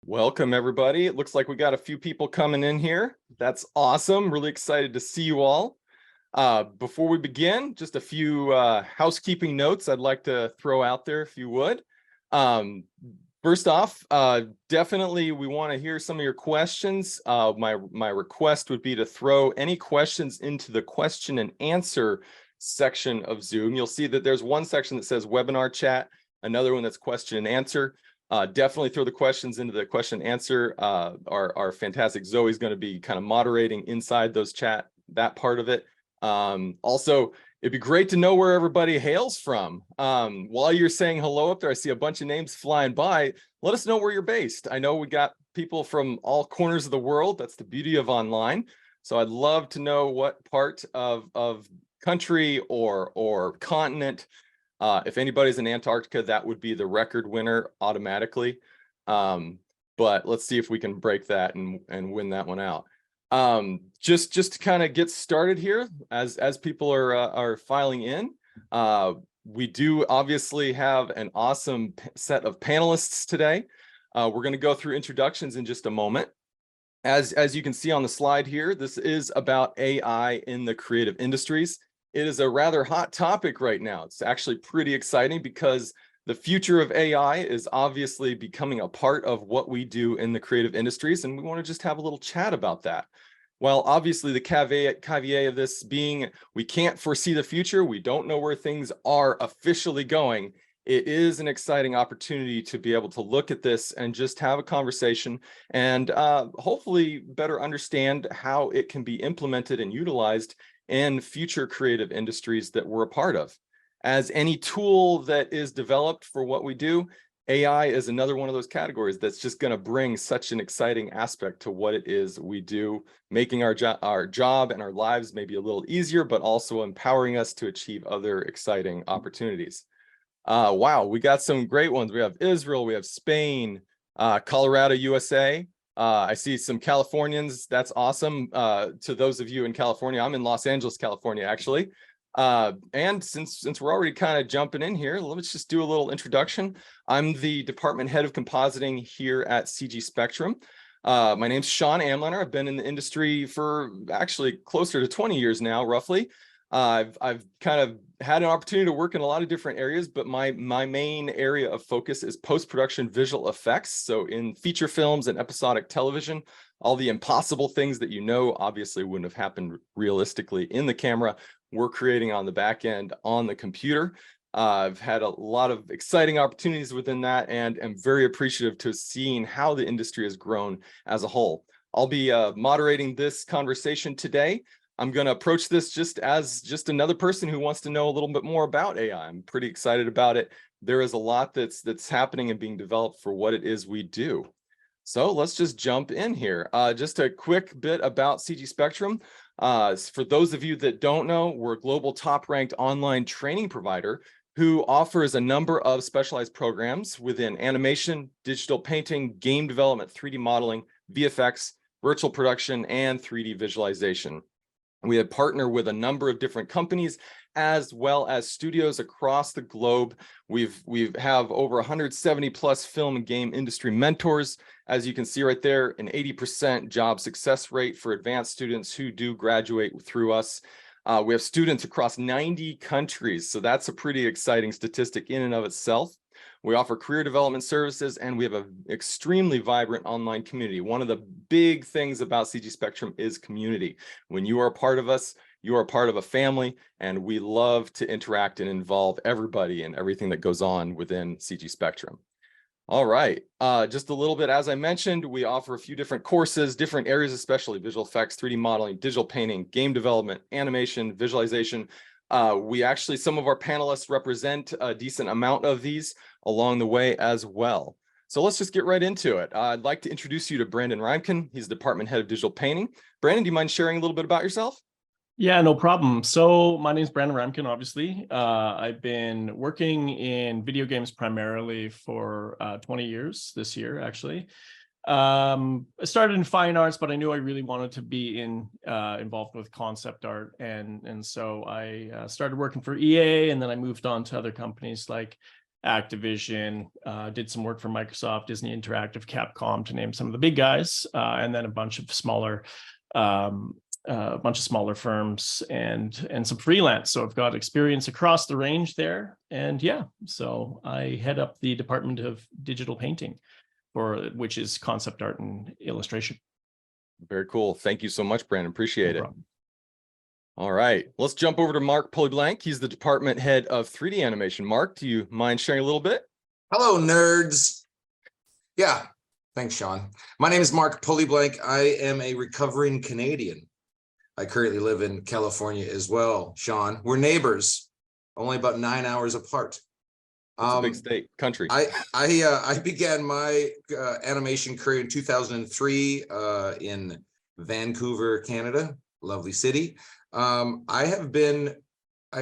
Welcome, everybody. It looks like we got a few people coming in here. That's awesome. Really excited to see you all. Before we begin, just a few housekeeping notes I'd like to throw out there, if you would. First off, definitely we want to hear some of your questions. My request would be to throw any questions into the question and answer section of Zoom. You'll see that there's one section that says webinar chat, another one that's question and answer. Definitely throw the questions into the question and answer. Our fantastic Zoe's going to be kind of moderating inside those chat, that part of it. Also, it'd be great to know where everybody hails from. While you're saying hello up there, I see a bunch of names flying by. Let us know where you're based. I know we got people from all corners of the world. That's the beauty of online. So I'd love to know what part of country or continent. If anybody's in Antarctica, that would be the record winner automatically. But let's see if we can break that and win that one out. Just to kind of get started here, as people are filing in, we do obviously have an awesome set of panelists today. We're going to go through introductions in just a moment. As you can see on the slide here, this is about AI in the creative industries. It is a rather hot topic right now. It's actually pretty exciting because the future of AI is obviously becoming a part of what we do in the creative industries, and we want to just have a little chat about that. Well, obviously the caveat of this being we can't foresee the future, we don't know where things are officially going. It is an exciting opportunity to be able to look at this and just have a conversation and hopefully better understand how it can be implemented and utilized in future creative industries that we're a part of. As any tool that is developed for what we do, AI is another one of those categories that's just going to bring such an exciting aspect to what it is we do, making our job and our lives maybe a little easier, but also empowering us to achieve other exciting opportunities. Wow, we got some great ones. We have Israel, we have Spain, Colorado, USA. I see some Californians. That's awesome. To those of you in California, I'm in Los Angeles, California, actually. And since we're already kind of jumping in here, let's just do a little introduction. I'm the department head of compositing here at CG Spectrum. My name's Sean Amliner. I've been in the industry for actually closer to 20 years now, roughly. I've kind of had an opportunity to work in a lot of different areas, but my main area of focus is post-production visual effects. So in feature films and episodic television, all the impossible things that you know obviously wouldn't have happened realistically in the camera, we're creating on the back end on the computer. I've had a lot of exciting opportunities within that and am very appreciative to seeing how the industry has grown as a whole. I'll be moderating this conversation today. I'm going to approach this just as another person who wants to know a little bit more about AI. I'm pretty excited about it. There is a lot that's happening and being developed for what it is we do. So let's just jump in here. Just a quick bit about CG Spectrum. For those of you that don't know, we're a global top-ranked online training provider who offers a number of specialized programs within animation, digital painting, game development, 3D modeling, VFX, virtual production, and 3D visualization. We have partnered with a number of different companies as well as studios across the globe. We have over 170 plus film and game industry mentors. As you can see right there, an 80% job success rate for advanced students who do graduate through us. We have students across 90 countries, so that's a pretty exciting statistic in and of itself. We offer career development services, and we have an extremely vibrant online community. One of the big things about CG Spectrum is community. When you are a part of us, you are part of a family, and we love to interact and involve everybody in everything that goes on within CG Spectrum. All right, just a little bit, as I mentioned, we offer a few different courses, different areas, especially visual effects, 3D modeling, digital painting, game development, animation, visualization. Some of our panelists represent a decent amount of these along the way as well. So let's just get right into it. I'd like to introduce you to Brandon Reimken. He's the department head of digital painting. Brandon, do you mind sharing a little bit about yourself? Yeah, no problem. So my name is Brandon Ramkin, obviously. I've been working in video games primarily for 20 years this year, actually. I started in fine arts, but I knew I really wanted to be involved with concept art. And so I started working for EA, and then I moved on to other companies like Activision, did some work for Microsoft, Disney Interactive, Capcom, to name some of the big guys, and then a bunch of smaller firms and some freelance. So I've got experience across the range there. And yeah, so I head up the Department of Digital Painting, which is concept art and illustration. Very cool. Thank you so much, Brandon. Appreciate No it. problem. All right, let's jump over to Mark Polyblank. He's the department head of 3D animation. Mark, do you mind sharing a little bit? Hello, nerds. Yeah, thanks, Sean. My name is Mark Polyblank. I am a recovering Canadian. I currently live in California as well, Sean. We're neighbors, only about 9 hours apart. It's a big state, country. I began my animation career in 2003 in Vancouver, Canada, lovely city. I've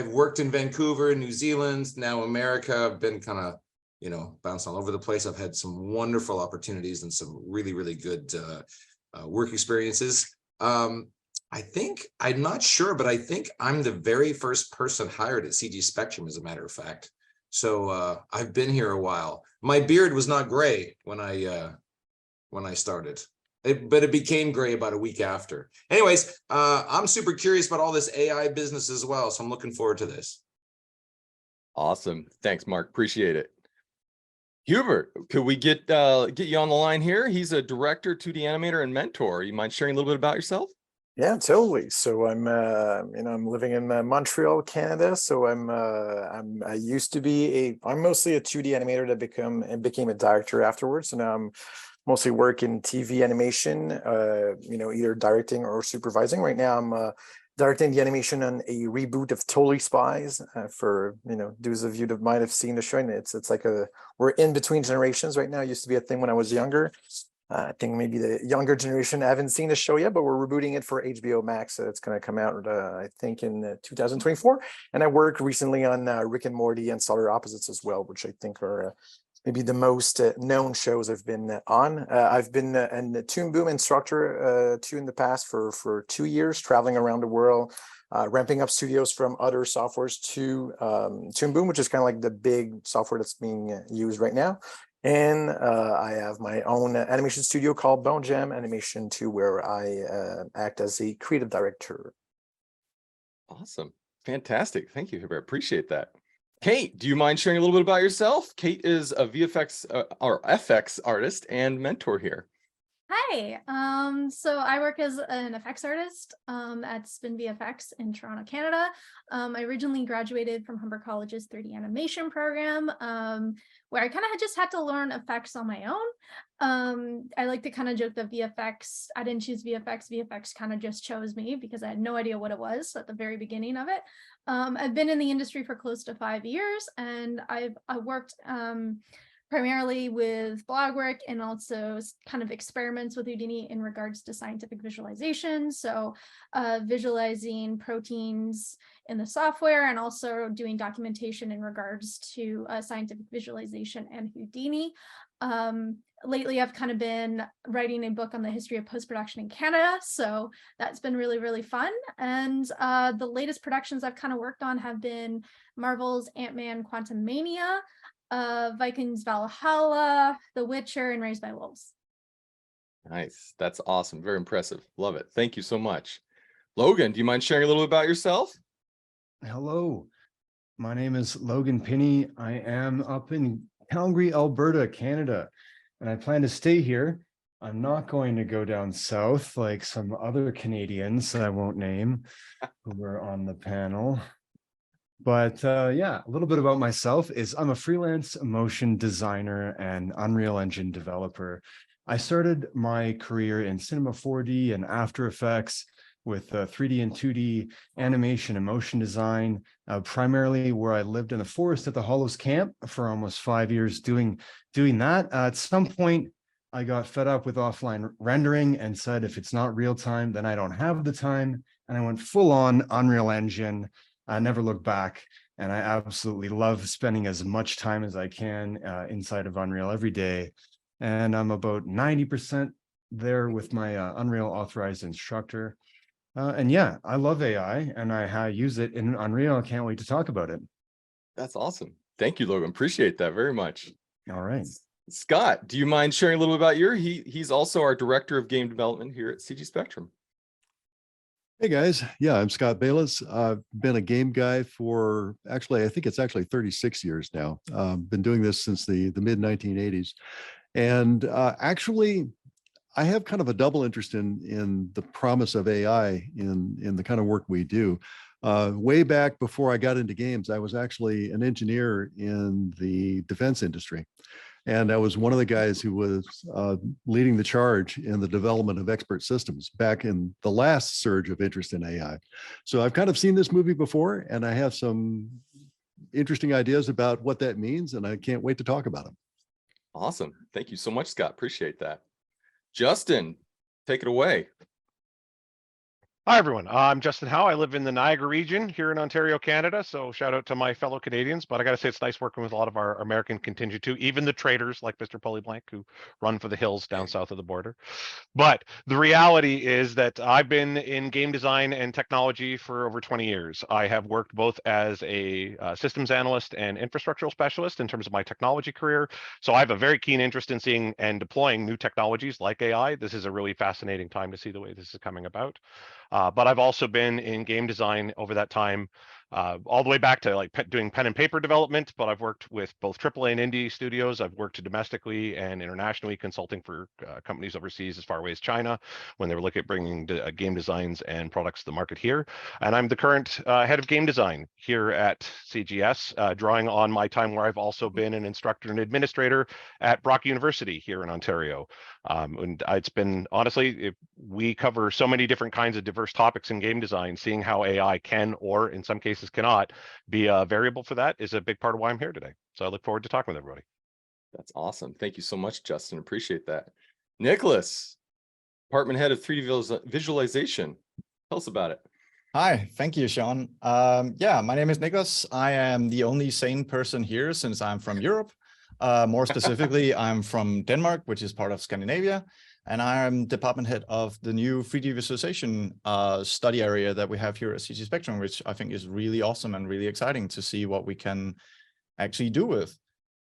worked in Vancouver, New Zealand, now America. I've been kind of, bouncing all over the place. I've had some wonderful opportunities and some really, really good work experiences. I'm not sure, but I think I'm the very first person hired at CG Spectrum, as a matter of fact. So I've been here a while. My beard was not gray when I started. But it became gray about a week after. Anyways, I'm super curious about all this AI business as well, so I'm looking forward to this. Awesome. Thanks, Mark. Appreciate it. Hubert, could we get you on the line here? He's a director, 2D animator, and mentor. You mind sharing a little bit about yourself? Yeah, totally. So I'm living in Montreal, Canada. So I used to be I'm mostly a 2D animator that became a director afterwards. So now I'm mostly work in TV animation, either directing or supervising. Right now, I'm directing the animation on a reboot of Totally Spies. For those of you that might have seen the show, and it's like we're in between generations right now. It used to be a thing when I was younger. I think maybe the younger generation haven't seen the show yet, but we're rebooting it for HBO Max. So it's going to come out, I think, in 2024. And I worked recently on Rick and Morty and Solar Opposites as well, which I think are maybe the most known shows I've been on. I've been a Toon Boom instructor too in the past for 2 years, traveling around the world, ramping up studios from other softwares to Toon Boom, which is kind of like the big software that's being used right now. And I have my own animation studio called Bone Jam Animation too, where I act as a creative director. Awesome. Fantastic. Thank you, Hubert. Appreciate that. Kate, do you mind sharing a little bit about yourself? Kate is a VFX or FX artist and mentor here. Hi, so I work as an effects artist at Spin VFX in Toronto, Canada. I originally graduated from Humber College's 3D animation program, where I kind of just had to learn effects on my own. I like to kind of joke that VFX, I didn't choose VFX, VFX kind of just chose me because I had no idea what it was at the very beginning of it. I've been in the industry for close to 5 years, and I worked primarily with blog work and also kind of experiments with Houdini in regards to scientific visualization. So visualizing proteins in the software and also doing documentation in regards to scientific visualization and Houdini. Lately, I've kind of been writing a book on the history of post-production in Canada. So that's been really, really fun. And the latest productions I've kind of worked on have been Marvel's Ant-Man Quantumania, Vikings Valhalla, The Witcher, and Raised by Wolves. Nice. That's awesome. Very impressive. Love it. Thank you so much. Logan, do you mind sharing a little bit about yourself? Hello, my name is Logan Pinney. I am up in Calgary, Alberta, Canada, and I plan to stay here. I'm not going to go down south like some other Canadians that I won't name who were on the panel. But yeah, a little bit about myself is I'm a freelance motion designer and Unreal Engine developer. I started my career in Cinema 4D and After Effects with 3D and 2D animation and motion design, primarily where I lived in the forest at the Hollows Camp for almost 5 years doing that. At some point, I got fed up with offline rendering and said, if it's not real time, then I don't have the time. And I went full on Unreal Engine. I never looked back, and I absolutely love spending as much time as I can inside of Unreal every day. And I'm about 90% there with my Unreal authorized instructor. And yeah, I love AI, and I use it in Unreal. I can't wait to talk about it. That's awesome. Thank you, Logan. Appreciate that very much. All right. Scott, do you mind sharing a little bit about he's also our director of game development here at CG Spectrum. Hey guys, yeah, I'm Scott Bayless. I've been a game guy for I think it's 36 years now. Been doing this since the mid 1980s. And actually, I have kind of a double interest in the promise of AI in the kind of work we do. Way back before I got into games, I was actually an engineer in the defense industry. And I was one of the guys who was leading the charge in the development of expert systems back in the last surge of interest in AI. So I've kind of seen this movie before, and I have some interesting ideas about what that means, and I can't wait to talk about them. Awesome. Thank you so much, Scott. Appreciate that. Justin, take it away. Hi, everyone. I'm Justin Howe. I live in the Niagara region here in Ontario, Canada. So shout out to my fellow Canadians. But I got to say, it's nice working with a lot of our American contingent too, even the traders like Mr. Polyblank who run for the hills down south of the border. But the reality is that I've been in game design and technology for over 20 years. I have worked both as a systems analyst and infrastructural specialist in terms of my technology career. So I have a very keen interest in seeing and deploying new technologies like AI. This is a really fascinating time to see the way this is coming about. But I've also been in game design over that time, all the way back to like doing pen and paper development, but I've worked with both AAA and indie studios. I've worked domestically and internationally, consulting for companies overseas as far away as China when they were looking at bringing game designs and products to the market here. And I'm the current head of game design here at CGS, drawing on my time where I've also been an instructor and administrator at Brock University here in Ontario. And it's been, honestly, we cover so many different kinds of diverse topics in game design. Seeing how AI can, or in some cases cannot, be a variable for that is a big part of why I'm here today. So I look forward to talking with everybody. That's awesome. Thank you so much, Justin. Appreciate that. Nicholas, department head of 3D visualization. Tell us about it. Hi, thank you, Sean. Yeah, my name is Nicholas. I am the only sane person here since I'm from Europe. More specifically, I'm from Denmark, which is part of Scandinavia, and I'm department head of the new 3D visualization study area that we have here at CG Spectrum, which I think is really awesome and really exciting to see what we can actually do with.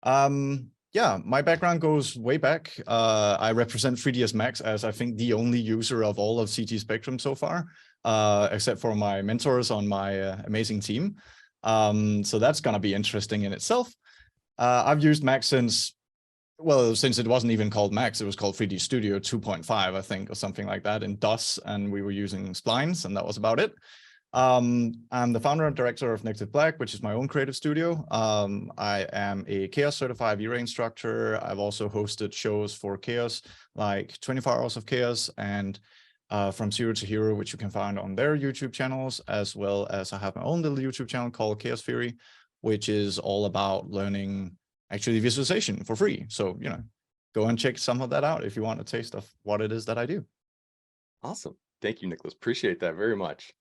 Yeah, my background goes way back. I represent 3ds Max as I think the only user of all of CG Spectrum so far, except for my mentors on my amazing team. So that's going to be interesting in itself. I've used Max since it wasn't even called Max, it was called 3D Studio 2.5, I think, or something like that in DOS, and we were using splines, and that was about it. I'm the founder and director of Negative Black, which is my own creative studio. I am a Chaos certified V-Ray instructor. I've also hosted shows for Chaos, like 24 Hours of Chaos and From Zero to Hero, which you can find on their YouTube channels, as well as I have my own little YouTube channel called Chaos Theory, which is all about learning actually visualization for free. So, you know, go and check some of that out if you want a taste of what it is that I do. Awesome. Thank you, Nicholas. Appreciate that very much.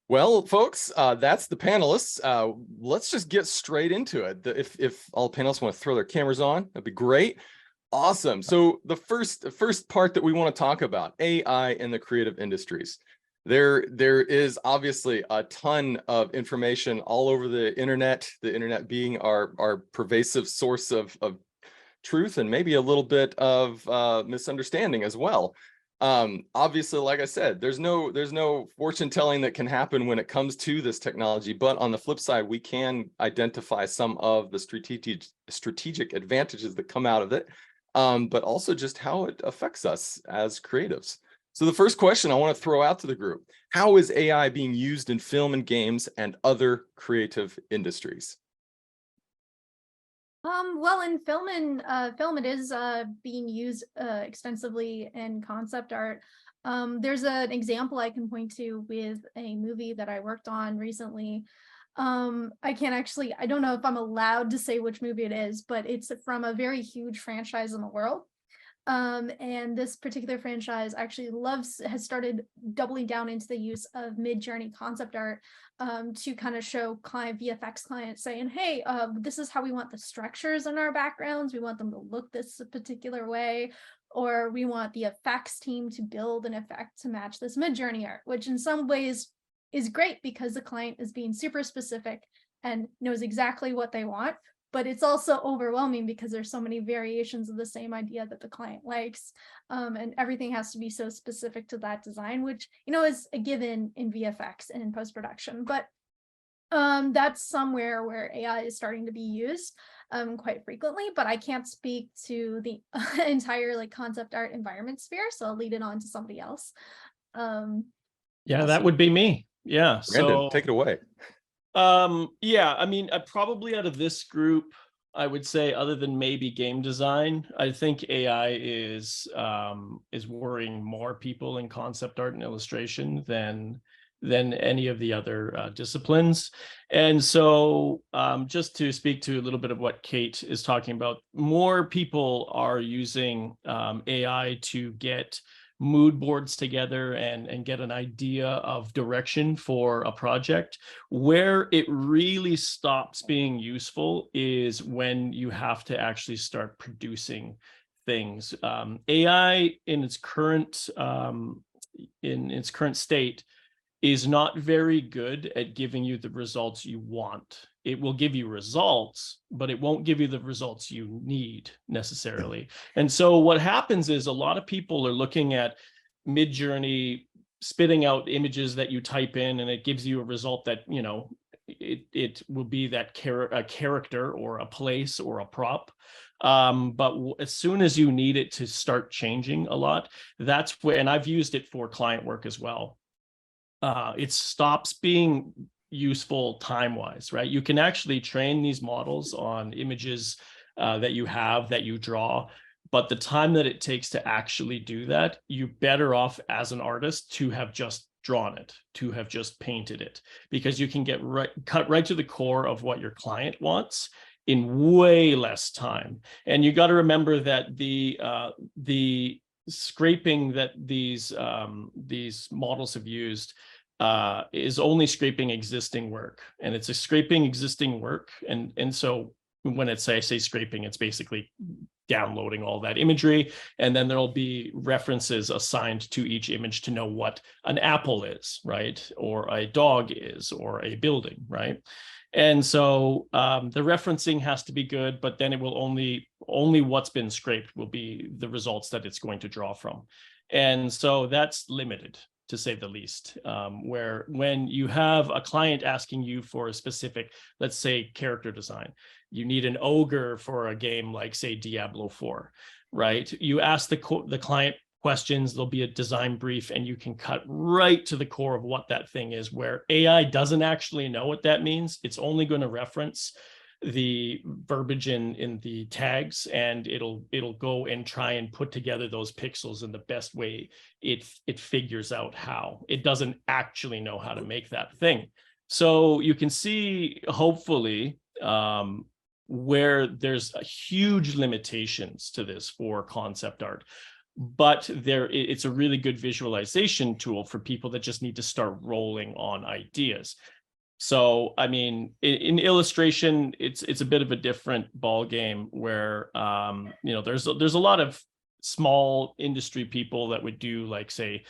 Well, folks, that's the panelists. Let's just get straight into it. If all panelists want to throw their cameras on, that'd be great. Awesome. So the first part that we want to talk about, AI in the creative industries. There is obviously a ton of information all over the internet being our pervasive source of truth and maybe a little bit of misunderstanding as well. Obviously, like I said, there's no fortune telling that can happen when it comes to this technology, but on the flip side, we can identify some of the strategic advantages that come out of it, but also just how it affects us as creatives. So the first question I want to throw out to the group: how is AI being used in film and games and other creative industries? Well, in film it is being used extensively in concept art. There's an example I can point to with a movie that I worked on recently. I don't know if I'm allowed to say which movie it is, but it's from a very huge franchise in the world. And this particular franchise actually has started doubling down into the use of mid-journey concept art to kind of show VFX clients saying, hey, this is how we want the structures in our backgrounds. We want them to look this particular way, or we want the effects team to build an effect to match this mid-journey art, which in some ways is great because the client is being super specific and knows exactly what they want, but it's also overwhelming because there's so many variations of the same idea that the client likes. And everything has to be so specific to that design, which, is a given in VFX and in post-production. But that's somewhere where AI is starting to be used quite frequently, but I can't speak to the entire like concept art environment sphere, so I'll lead it on to somebody else. Yeah, that would be me. Yeah. Brandon, So take it away. yeah, I mean, probably out of this group, I would say, other than maybe game design, I think AI is worrying more people in concept art and illustration than any of the other disciplines. And so just to speak to a little bit of what Kate is talking about, more people are using AI to get mood boards together and get an idea of direction for a project. Where it really stops being useful is when you have to actually start producing things. AI in its current state is not very good at giving you the results you want. It will give you results, but it won't give you the results you need necessarily. And so what happens is a lot of people are looking at Midjourney, spitting out images that you type in, and it gives you a result that, it will be that a character or a place or a prop. But as soon as you need it to start changing a lot, that's where, and I've used it for client work as well. It stops being useful time-wise, right? You can actually train these models on images that you draw, but the time that it takes to actually do that, you're better off as an artist to have just drawn it, to have just painted it, because you can cut right to the core of what your client wants in way less time. And you got to remember that the scraping that these models have used is only scraping existing work, and it's a scraping existing work. And so when I say scraping, it's basically downloading all that imagery, and then there'll be references assigned to each image to know what an apple is, right? Or a dog is, or a building, right? And so the referencing has to be good, but then it will only what's been scraped will be the results that it's going to draw from. And so that's limited, to say the least, where when you have a client asking you for a specific, let's say, character design, you need an ogre for a game like, say, Diablo 4, right? You ask the client questions, there'll be a design brief, and you can cut right to the core of what that thing is, where AI doesn't actually know what that means. It's only going to reference the verbiage in the tags, and it'll go and try and put together those pixels in the best way it figures out how. It doesn't actually know how to make that thing. So you can see, hopefully, where there's huge limitations to this for concept art, but it's a really good visualization tool for people that just need to start rolling on ideas. So, I mean, in illustration, it's a bit of a different ball game where, there's a lot of small industry people that would do, like, say,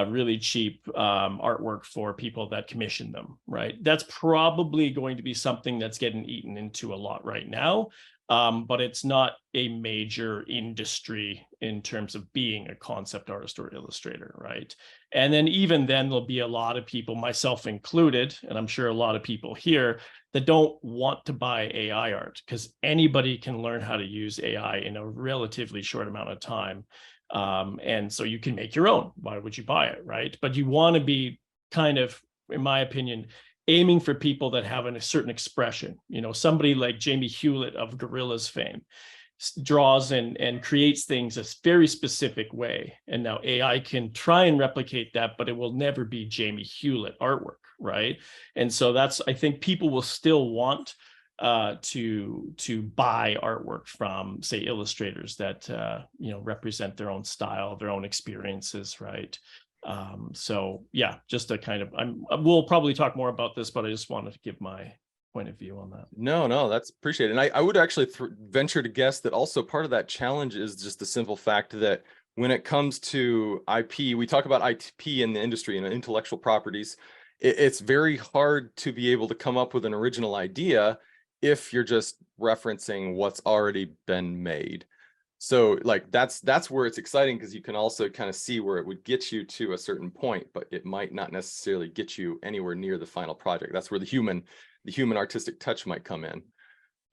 really cheap artwork for people that commission them, right? That's probably going to be something that's getting eaten into a lot right now. But it's not a major industry in terms of being a concept artist or illustrator, right? And then even then, there'll be a lot of people, myself included, and I'm sure a lot of people here, that don't want to buy AI art, because anybody can learn how to use AI in a relatively short amount of time. And so you can make your own. Why would you buy it, right? But you want to be kind of, in my opinion, aiming for people that have a certain expression. Somebody like Jamie Hewlett of Gorillaz fame draws and creates things a very specific way. And now AI can try and replicate that, but it will never be Jamie Hewlett artwork, right? And so I think people will still want to buy artwork from, say, illustrators that represent their own style, their own experiences, right? So yeah, just a kind of, we'll probably talk more about this, but I just wanted to give my point of view on that. No, that's appreciated. And I would actually venture to guess that also part of that challenge is just the simple fact that when it comes to IP, we talk about IP in the industry and intellectual properties, it's very hard to be able to come up with an original idea if you're just referencing what's already been made. So like that's where it's exciting, because you can also kind of see where it would get you to a certain point, but it might not necessarily get you anywhere near the final project. That's where the human artistic touch might come in.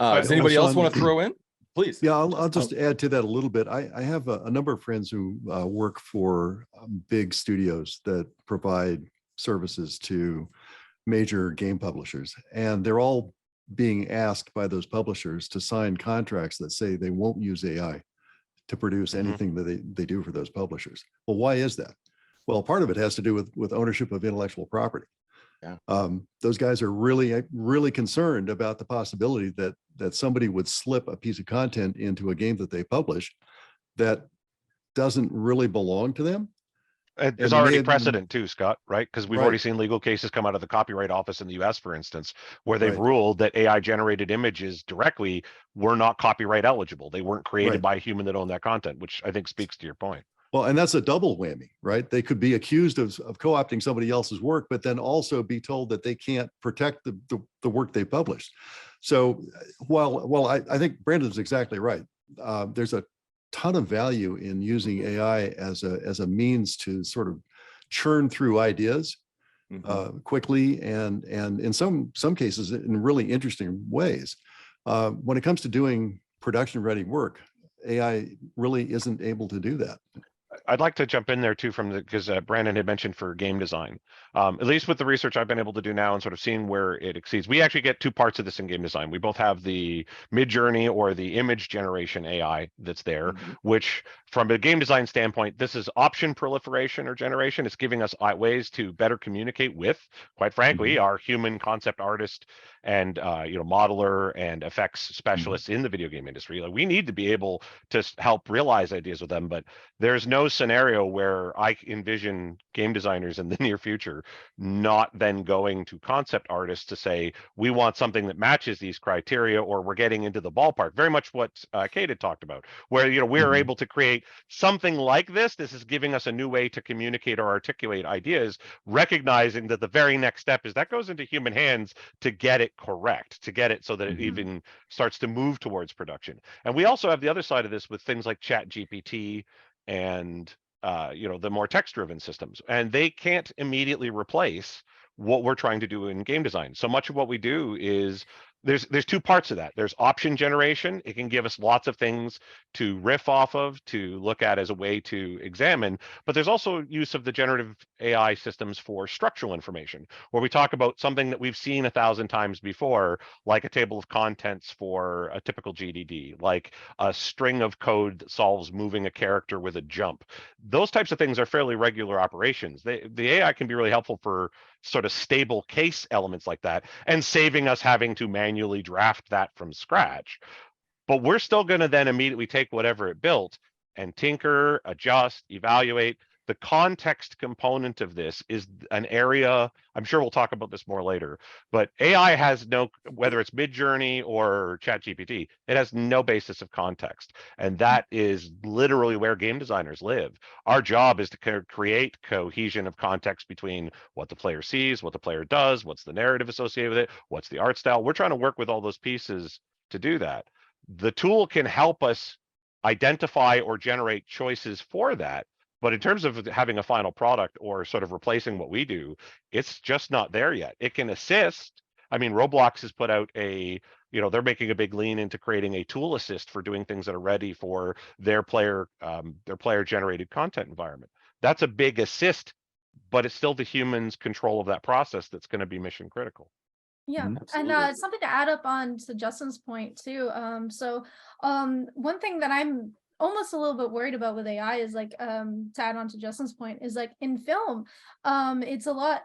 Does anybody else want to throw in? Please. Yeah, I'll just add to that a little bit. I have a number of friends who work for big studios that provide services to major game publishers, and they're all being asked by those publishers to sign contracts that say they won't use AI to produce anything that they do for those publishers. Well, why is that? Well, part of it has to do with ownership of intellectual property. Yeah. Those guys are really concerned about the possibility that somebody would slip a piece of content into a game that they publish that doesn't really belong to them. And there's already precedent too, Scott, right? Because we've already seen legal cases come out of the Copyright Office in the US, for instance, where they've ruled that AI generated images directly were not copyright eligible. They weren't created by a human that owned that content, which I think speaks to your point. Well, and that's a double whammy, right? They could be accused of co-opting somebody else's work, but then also be told that they can't protect the work they published. So while I think Brandon's exactly right, there's a ton of value in using AI as a means to sort of churn through ideas quickly and in some cases in really interesting ways. When it comes to doing production ready work, AI really isn't able to do that. I'd like to jump in there too, because Brandon had mentioned for game design, at least with the research I've been able to do now and sort of seeing where it exceeds. We actually get two parts of this in game design. We both have the mid-journey or the image generation AI that's there, which from a game design standpoint, this is option proliferation or generation. It's giving us ways to better communicate with, quite frankly, our human concept artist and modeler and effects specialists in the video game industry. Like, we need to be able to help realize ideas with them, but there's no scenario where I envision game designers in the near future not then going to concept artists to say, we want something that matches these criteria, or we're getting into the ballpark. Very much what Kate had talked about, where we're able to create something like this. This is giving us a new way to communicate or articulate ideas, recognizing that the very next step is that goes into human hands to get it correct, to get it so that it even starts to move towards production. And we also have the other side of this with things like Chat GPT and the more text-driven systems, and they can't immediately replace what we're trying to do in game design. So much of what we do is there's two parts of that. There's option generation. It can give us lots of things to riff off of, to look at as a way to examine, but there's also use of the generative AI systems for structural information, where we talk about something that we've seen 1,000 times before, like a table of contents for a typical GDD, like a string of code that solves moving a character with a jump. Those types of things are fairly regular operations. The AI can be really helpful for sort of stable case elements like that, and saving us having to manually draft that from scratch. But we're still going to then immediately take whatever it built and tinker, adjust, evaluate. The context component of this is an area, I'm sure we'll talk about this more later, but AI has no, whether it's Midjourney or ChatGPT, it has no basis of context. And that is literally where game designers live. Our job is to create cohesion of context between what the player sees, what the player does, what's the narrative associated with it, what's the art style. We're trying to work with all those pieces to do that. The tool can help us identify or generate choices for that. But in terms of having a final product or sort of replacing what we do, it's just not there yet. It can assist. I mean, Roblox has put out they're making a big lean into creating a tool assist for doing things that are ready for their player generated content environment. That's a big assist, but it's still the human's control of that process that's going to be mission critical. Yeah, and something to add up on to Justin's point too. One thing that I'm almost a little bit worried about with AI is to add on to Justin's point is in film, it's a lot.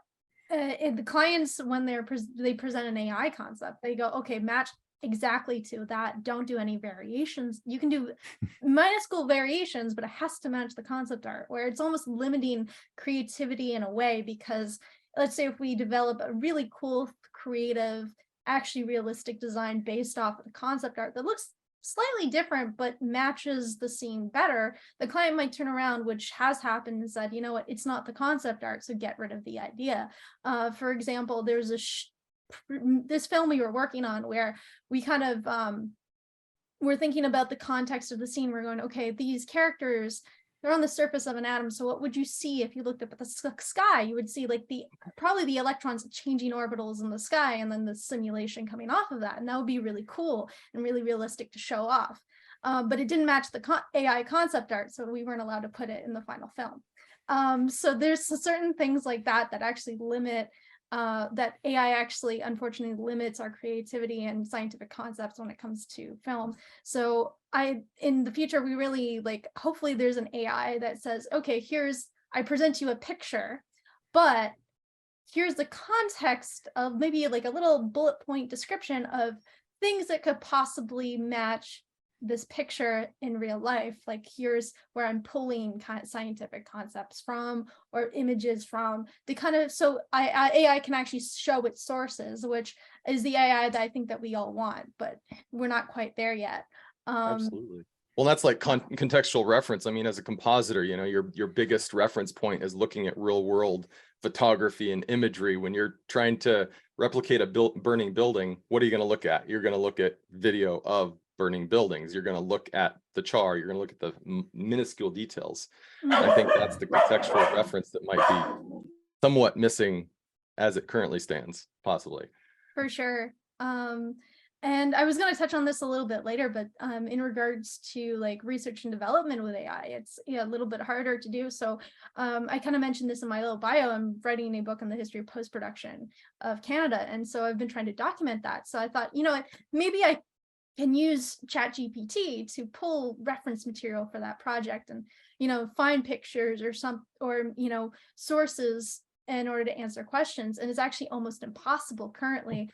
The clients, when they present an AI concept, they go, okay, match exactly to that. Don't do any variations. You can do minuscule variations, but it has to match the concept art, where it's almost limiting creativity in a way, because let's say if we develop a really cool, creative, actually realistic design based off of the concept art that looks slightly different but matches the scene better, the client might turn around, which has happened, and said, you know what, it's not the concept art, so get rid of the idea. For example, there's this film we were working on, where we kind of we're thinking about the context of the scene. We're going, okay, these characters, they're on the surface of an atom. So what would you see if you looked up at the sky? You would see like probably the electrons changing orbitals in the sky, and then the simulation coming off of that. And that would be really cool and really realistic to show off. But it didn't match the AI concept art, so we weren't allowed to put it in the final film. So there's certain things like that that actually limit, that AI actually unfortunately limits our creativity and scientific concepts when it comes to film. So in the future, we really hopefully there's an AI that says, okay, I present you a picture, but here's the context of maybe like a little bullet point description of things that could possibly match this picture in real life. Like, here's where I'm pulling scientific concepts from, or images from, so AI can actually show its sources, which is the AI that I think that we all want, but we're not quite there yet. Absolutely. Well, that's like contextual reference. I mean, as a compositor, your biggest reference point is looking at real world photography and imagery. When you're trying to replicate a burning building, what are you going to look at? You're going to look at video of burning buildings. You're going to look at the char. You're going to look at the minuscule details. I think that's the contextual reference that might be somewhat missing as it currently stands, possibly. For sure. And I was going to touch on this a little bit later, but in regards to like research and development with AI, it's a little bit harder to do. So I kind of mentioned this in my little bio. I'm writing a book on the history of post-production of Canada. And so I've been trying to document that. So I thought, maybe I can use ChatGPT to pull reference material for that project and, find pictures or sources in order to answer questions. And it's actually almost impossible currently,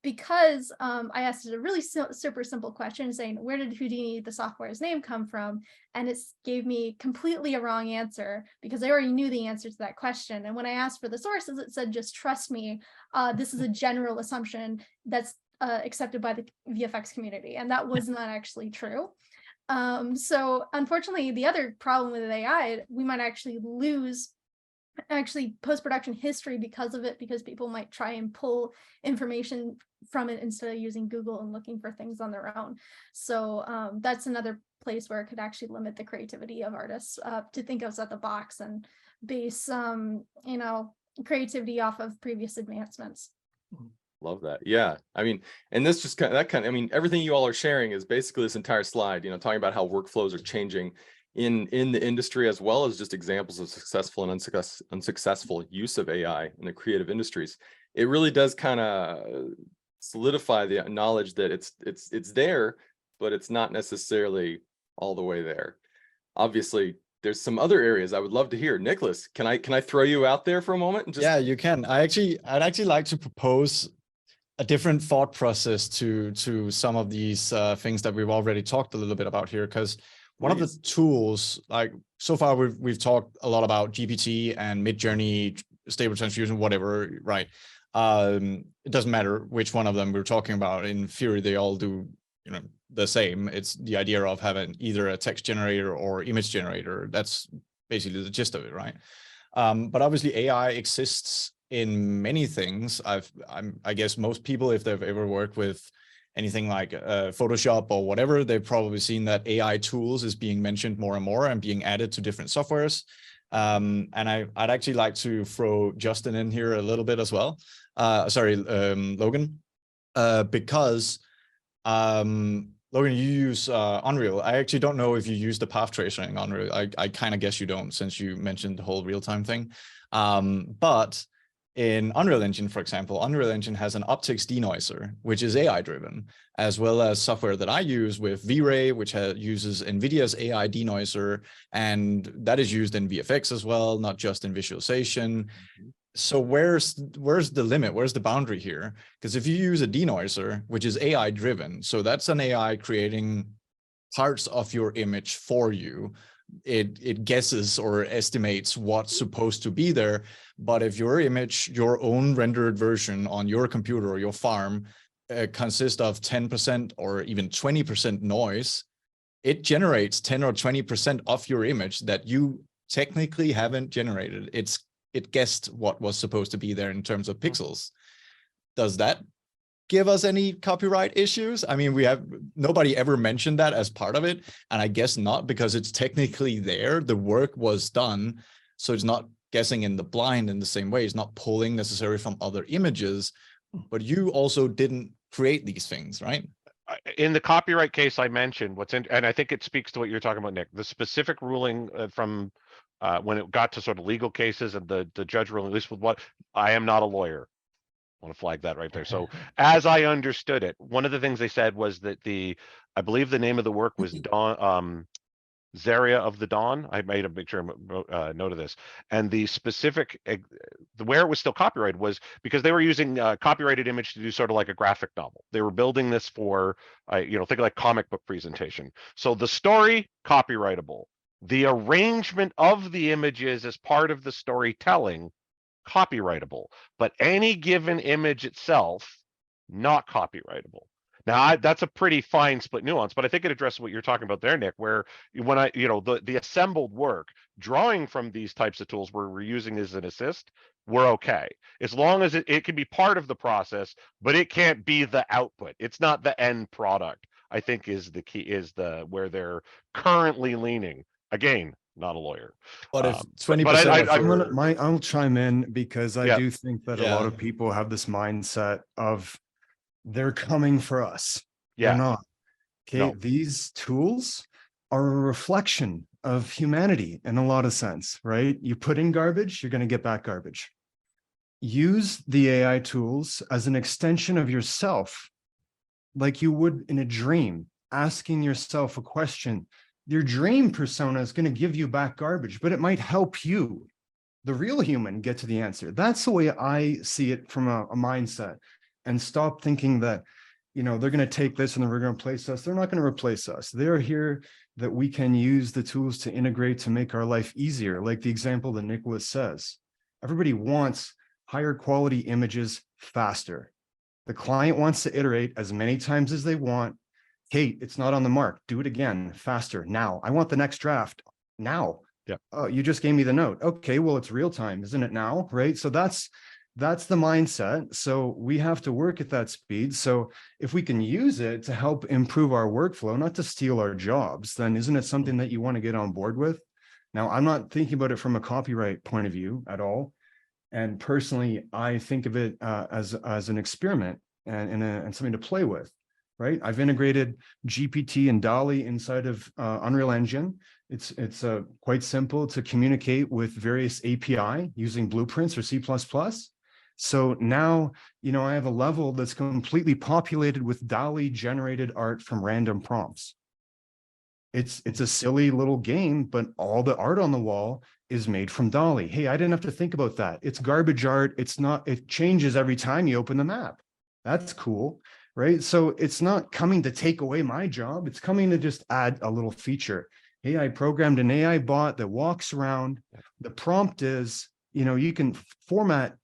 because I asked it a really super simple question saying, where did Houdini, the software's name, come from? And it gave me completely a wrong answer because I already knew the answer to that question. And when I asked for the sources, it said, just trust me, this is a general assumption that's accepted by the VFX community. And that was not actually true. So unfortunately, the other problem with AI, we might actually lose post-production history because of it, because people might try and pull information from it instead of using Google and looking for things on their own. So that's another place where it could actually limit the creativity of artists to think outside the box and base creativity off of previous advancements. Love that. Yeah. I mean, and this just everything you all are sharing is basically this entire slide, talking about how workflows are changing in the industry, as well as just examples of successful and unsuccessful use of AI in the creative industries. It really does kind of solidify the knowledge that it's there, but it's not necessarily all the way there. Obviously, there's some other areas I would love to hear. Nicholas, can I throw you out there for a moment? And just... Yeah, you can. I'd actually like to propose a different thought process to some of these things that we've already talked a little bit about here, because one of the tools, like so far we've talked a lot about GPT and Midjourney, Stable Transfusion, whatever, right? It doesn't matter which one of them we're talking about. In theory, they all do, the same. It's the idea of having either a text generator or image generator. That's basically the gist of it, right? But obviously AI exists in many things. I guess most people, if they've ever worked with anything like Photoshop or whatever, they've probably seen that AI tools is being mentioned more and more and being added to different softwares. And I'd actually like to throw Justin in here a little bit as well. Logan, because Logan, you use Unreal. I actually don't know if you use the path tracer in Unreal. I kind of guess you don't, since you mentioned the whole real-time thing. But in Unreal Engine, for example, Unreal Engine has an optics denoiser, which is AI driven, as well as software that I use with V-Ray, which uses NVIDIA's AI denoiser, and that is used in VFX as well, not just in visualization. So where's the limit? Where's the boundary here? Because if you use a denoiser, which is AI driven, so that's an AI creating parts of your image for you. It guesses or estimates what's supposed to be there. But if your image, your own rendered version on your computer or your farm consists of 10% or even 20% noise, it generates 10 or 20% of your image that you technically haven't generated. It guessed what was supposed to be there in terms of pixels. does that give us any copyright issues? I mean, nobody ever mentioned that as part of it. And I guess not, because it's technically there. The work was done. So it's not guessing in the blind in the same way. It's not pulling necessarily from other images, but you also didn't create these things, right? In the copyright case I mentioned, and I think it speaks to what you're talking about, Nick, the specific ruling from when it got to sort of legal cases and the judge ruling, at least with what, I am not a lawyer. I want to flag that right there. So as I understood it, one of the things they said was that I believe the name of the work was Dawn, Zaria of the Dawn. I made a picture note of this, and the specific where it was still copyrighted was because they were using copyrighted image to do sort of like a graphic novel. They were building this for think of like comic book presentation. So the story copyrightable, the arrangement of the images as part of the storytelling copyrightable, but any given image itself not copyrightable. Now that's a pretty fine split nuance, but I think it addresses what you're talking about there, Nick, where when the assembled work, drawing from these types of tools where we're using as an assist, we're okay. As long as it can be part of the process, but it can't be the output. It's not the end product, I think is the key, where they're currently leaning. Again, not a lawyer. But if 20%, I'll chime in, because I do think that a lot Yeah. of people have this mindset of they're coming for us. Yeah. They're not. Okay. No. These tools are a reflection of humanity in a lot of sense, right? You put in garbage, you're going to get back garbage. Use the AI tools as an extension of yourself, like you would in a dream, asking yourself a question. Your dream persona is going to give you back garbage, but it might help you, the real human, get to the answer. That's the way I see it from a mindset. And stop thinking that, they're going to take this and then we're going to replace us. They're not going to replace us. They're here that we can use the tools to integrate to make our life easier. Like the example that Nicholas says, everybody wants higher quality images faster. The client wants to iterate as many times as they want. Hey, it's not on the mark. Do it again, faster, now. I want the next draft now. Yeah. Oh, you just gave me the note. Okay, well, it's real time, isn't it now? Right. So that's the mindset. So we have to work at that speed. So if we can use it to help improve our workflow, not to steal our jobs, then isn't it something that you want to get on board with? Now, I'm not thinking about it from a copyright point of view at all. And personally, I think of it as an experiment and something to play with. Right? I've integrated GPT and DALL-E inside of Unreal Engine. It's quite simple to communicate with various API using blueprints or C++. So now, I have a level that's completely populated with DALL-E generated art from random prompts. It's a silly little game, but all the art on the wall is made from DALL-E. Hey, I didn't have to think about that. It's garbage art. It changes every time you open the map. That's cool. Right? So it's not coming to take away my job. It's coming to just add a little feature. Hey, I programmed an AI bot that walks around. The prompt is, you can format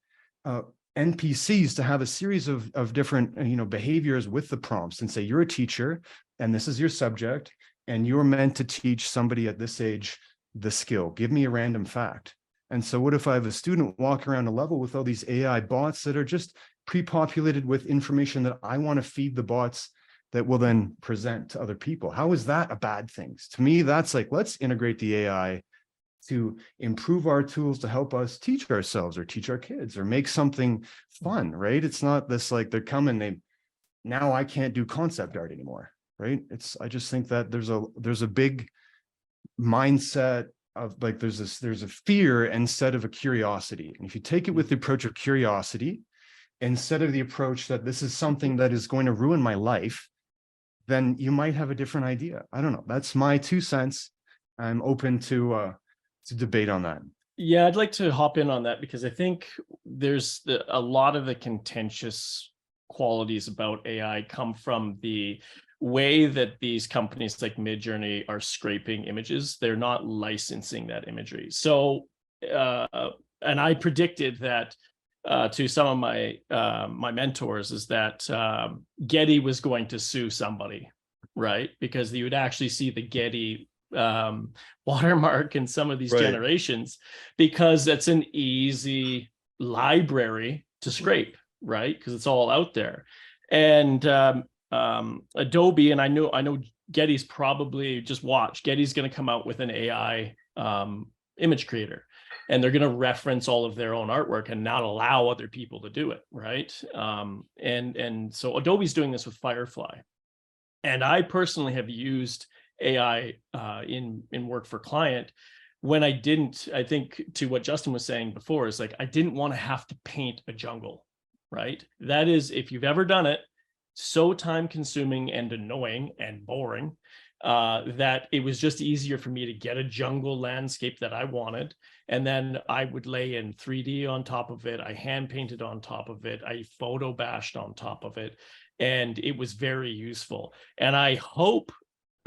NPCs to have a series of different, behaviors with the prompts and say, you're a teacher and this is your subject and you're meant to teach somebody at this age the skill. Give me a random fact. And so what if I have a student walk around a level with all these AI bots that are just pre-populated with information that I want to feed the bots that will then present to other people? How is that a bad thing? To me, that's like, let's integrate the AI to improve our tools to help us teach ourselves or teach our kids or make something fun, right? It's not this like they're coming, now I can't do concept art anymore, right? I just think that there's a big mindset of like, there's a fear instead of a curiosity. And if you take it with the approach of curiosity, instead of the approach that this is something that is going to ruin my life, then you might have a different idea. I don't know. That's my 2 cents. I'm open to debate on that. Yeah, I'd like to hop in on that because I think there's a lot of the contentious qualities about AI come from the way that these companies like Midjourney are scraping images. They're not licensing that imagery. So, and I predicted that to some of my my mentors is that Getty was going to sue somebody, right? Because you would actually see the Getty watermark in some of these generations, because that's an easy library to scrape, right? Because it's all out there. And Adobe, and I know Getty's probably, just watch, Getty's going to come out with an AI image creator, and they're going to reference all of their own artwork and not allow other people to do it, right? And so Adobe's doing this with Firefly. And I personally have used AI in work for client when I didn't, I think to what Justin was saying before, is like, I didn't want to have to paint a jungle, right? That is, if you've ever done it, so time consuming and annoying and boring that it was just easier for me to get a jungle landscape that I wanted. And then I would lay in 3D on top of it. I hand painted on top of it. I photo bashed on top of it. And it was very useful. And I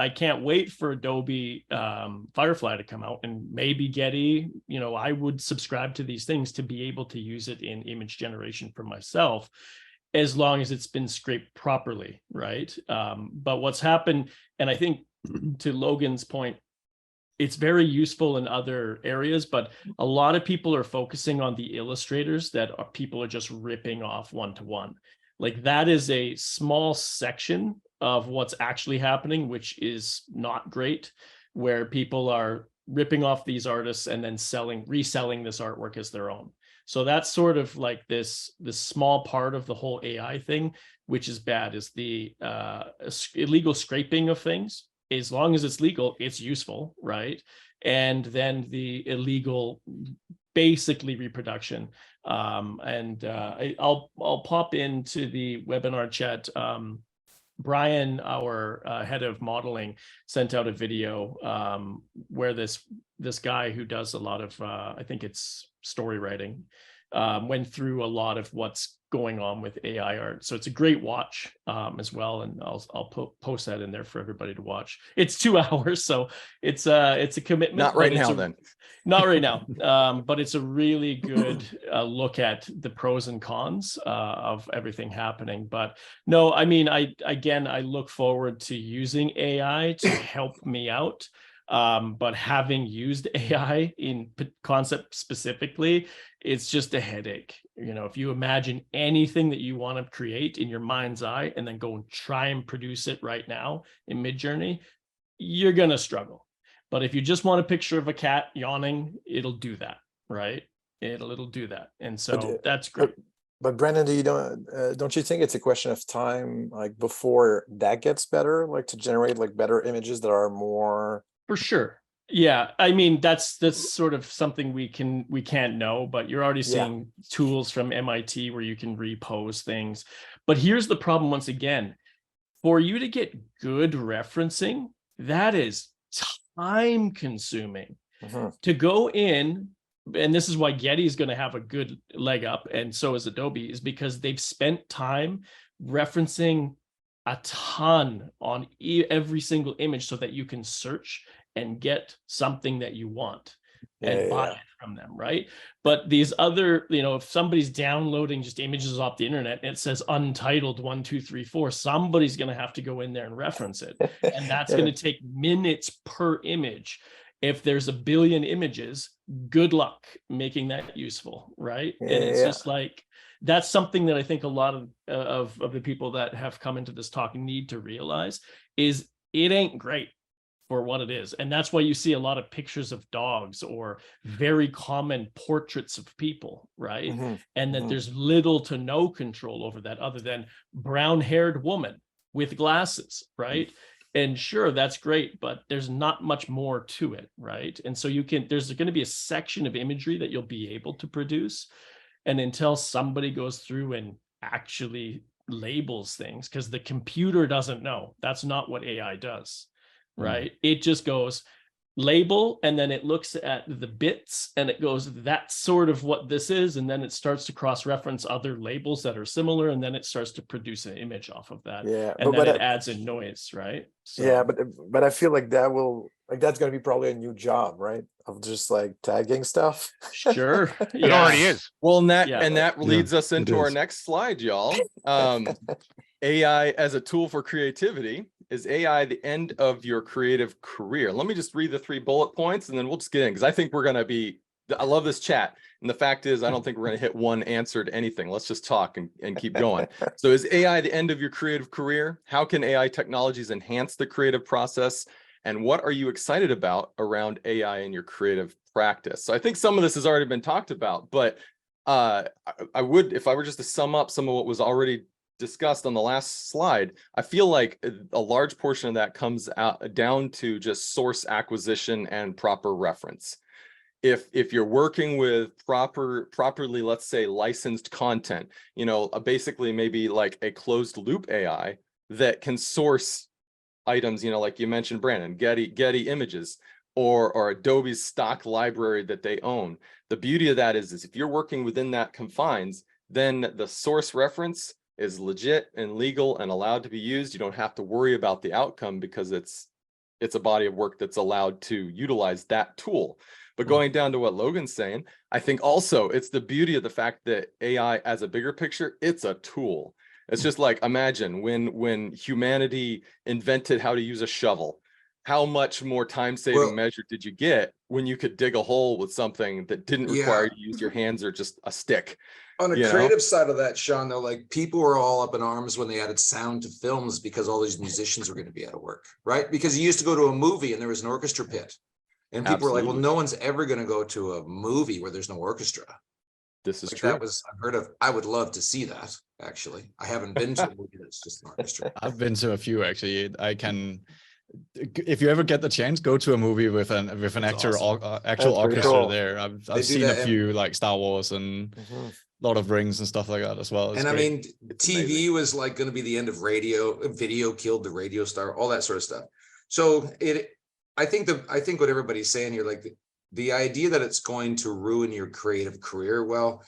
can't wait for Adobe Firefly to come out, and maybe Getty, I would subscribe to these things to be able to use it in image generation for myself, as long as it's been scraped properly, right? But what's happened, and I think to Logan's point, it's very useful in other areas, but a lot of people are focusing on the illustrators that people are just ripping off one-to-one. Like, that is a small section of what's actually happening, which is not great, where people are ripping off these artists and then reselling this artwork as their own. So that's sort of like this small part of the whole AI thing, which is bad, is the illegal scraping of things. As long as it's legal, it's useful, right? And then the illegal, basically, reproduction. I'll pop into the webinar chat. Brian, our head of modeling, sent out a video where this guy who does a lot of, I think it's story writing, went through a lot of what's going on with AI art. So it's a great watch as well, and I'll post that in there for everybody to watch. It's 2 hours, so it's a commitment. Not right now, then. Not right now, but it's a really good look at the pros and cons of everything happening. But no, I mean, I look forward to using AI to help me out. But having used AI in concept specifically, it's just a headache. If you imagine anything that you want to create in your mind's eye and then go and try and produce it right now in Midjourney, you're going to struggle. But if you just want a picture of a cat yawning, it'll do that, right? It'll do that. And so that's great. But Brandon, don't you think it's a question of time, like, before that gets better, like, to generate like better images that are more? For sure. Yeah. I mean, that's sort of something we can't know, but you're already seeing tools from MIT where you can repose things. But here's the problem once again. For you to get good referencing, that is time consuming. To go in, and this is why Getty is going to have a good leg up, and so is Adobe, is because they've spent time referencing a ton on every single image so that you can search and get something that you want and buy it from them, right? But these other, if somebody's downloading just images off the internet and it says untitled 1, 2, 3, 4, somebody's going to have to go in there and reference it, and that's going to take minutes per image. If there's a billion images, good luck making that useful, right? And it's just like, that's something that I think a lot of the people that have come into this talk need to realize, is it ain't great for what it is. And that's why you see a lot of pictures of dogs or very common portraits of people, right? And that there's little to no control over that, other than brown-haired woman with glasses, right? And sure, that's great, but there's not much more to it, right? And so there's going to be a section of imagery that you'll be able to produce. And until somebody goes through and actually labels things, because the computer doesn't know, that's not what AI does, right? It just goes label, and then it looks at the bits and it goes, that's sort of what this is. And then it starts to cross-reference other labels that are similar, and then it starts to produce an image off of that. And then it adds in noise, right? So, but I feel like that's going to be probably a new job, right? Of just like tagging stuff. Sure. It already is. Well, and that leads us into our next slide, y'all. AI as a tool for creativity. Is AI the end of your creative career? Let me just read the 3 bullet points, and then we'll just get in, because I think we're going to be I love this chat. And the fact is, I don't think we're going to hit one answer to anything. Let's just talk and keep going. So is AI the end of your creative career? How can AI technologies enhance the creative process? And what are you excited about around AI in your creative practice? So I think some of this has already been talked about, but I would, if I were just to sum up some of what was already discussed on the last slide, I feel like a large portion of that comes out down to just source acquisition and proper reference. If you're working with properly, let's say, licensed content, you know, basically maybe like a closed loop AI that can source items, you know, like you mentioned, Brandon, Getty images, or Adobe's stock library that they own. The beauty of that is if you're working within that confines, then the source reference is legit and legal and allowed to be used. You don't have to worry about the outcome because it's a body of work that's allowed to utilize that tool. But going down to what Logan's saying, I think also it's the beauty of the fact that AI as a bigger picture, it's a tool. It's just like, imagine when humanity invented how to use a shovel, how much more time-saving measure did you get when you could dig a hole with something that didn't require you to use your hands or just a stick? On a creative side of that, Sean, though, like people were all up in arms when they added sound to films because all these musicians were going to be out of work, right? Because you used to go to a movie and there was an orchestra pit. And people were like, well, no one's ever going to go to a movie where there's no orchestra. This is true. That was unheard of. I would love to see that, actually. I haven't been to a movie that's just an orchestra. I've been to a few, actually. I can, if you ever get the chance, go to a movie with an actual orchestra there. I've seen a few like Star Wars and Lord of Rings and stuff like that as well. And I mean, TV was like going to be the end of radio. Video killed the radio star, all that sort of stuff. So I think what everybody's saying here, like the idea that it's going to ruin your creative career, well,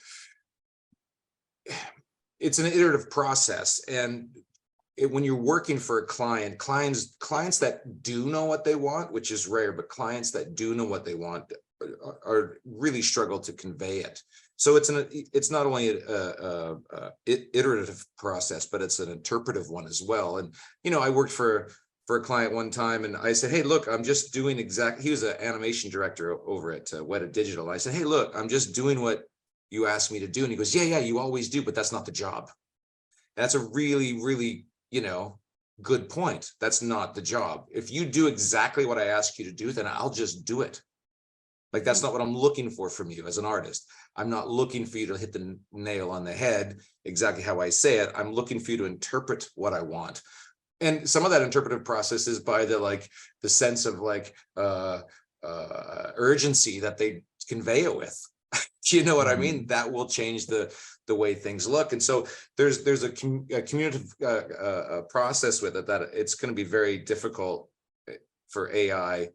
it's an iterative process. And when you're working for a client, clients that do know what they want, which is rare, but clients that do know what they want are really struggle to convey it. So it's not only a iterative process, but it's an interpretive one as well. And, you know, I worked for a client one time and I said, hey, look, I'm just doing he was an animation director over at Weta Digital. I said, hey, look, I'm just doing what you asked me to do. And he goes, yeah, you always do, but that's not the job. And that's a really, really, you know, good point. That's not the job. If you do exactly what I ask you to do, then I'll just do it. Like, that's not what I'm looking for from you as an artist. I'm not looking for you to hit the nail on the head exactly how I say it. I'm looking for you to interpret what I want. And some of that interpretive process is by the sense of urgency that they convey it with. You know what I mean? That will change the way things look. And so there's a communicative process with it that it's going to be very difficult for AI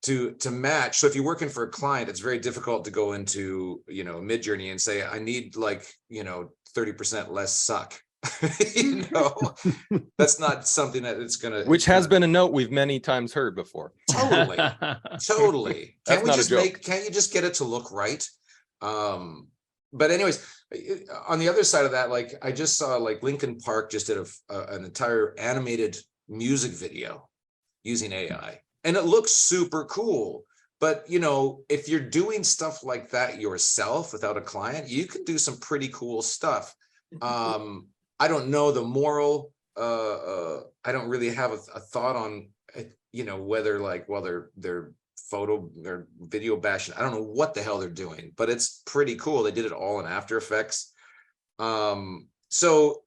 to match. So if you're working for a client, it's very difficult to go into, you know, Midjourney and say, I need 30% less suck. You know, that's not something that it's gonna, which has been a note we've many times heard before. Totally. Can't you just get it to look right? But anyways, on the other side of that, like I just saw Linkin Park just did an entire animated music video using AI, and it looks super cool. But you know, if you're doing stuff like that yourself without a client, you can do some pretty cool stuff. I don't know the moral. I don't really have a thought on, you know, whether they're video bashing. I don't know what the hell they're doing, but it's pretty cool. They did it all in After Effects. So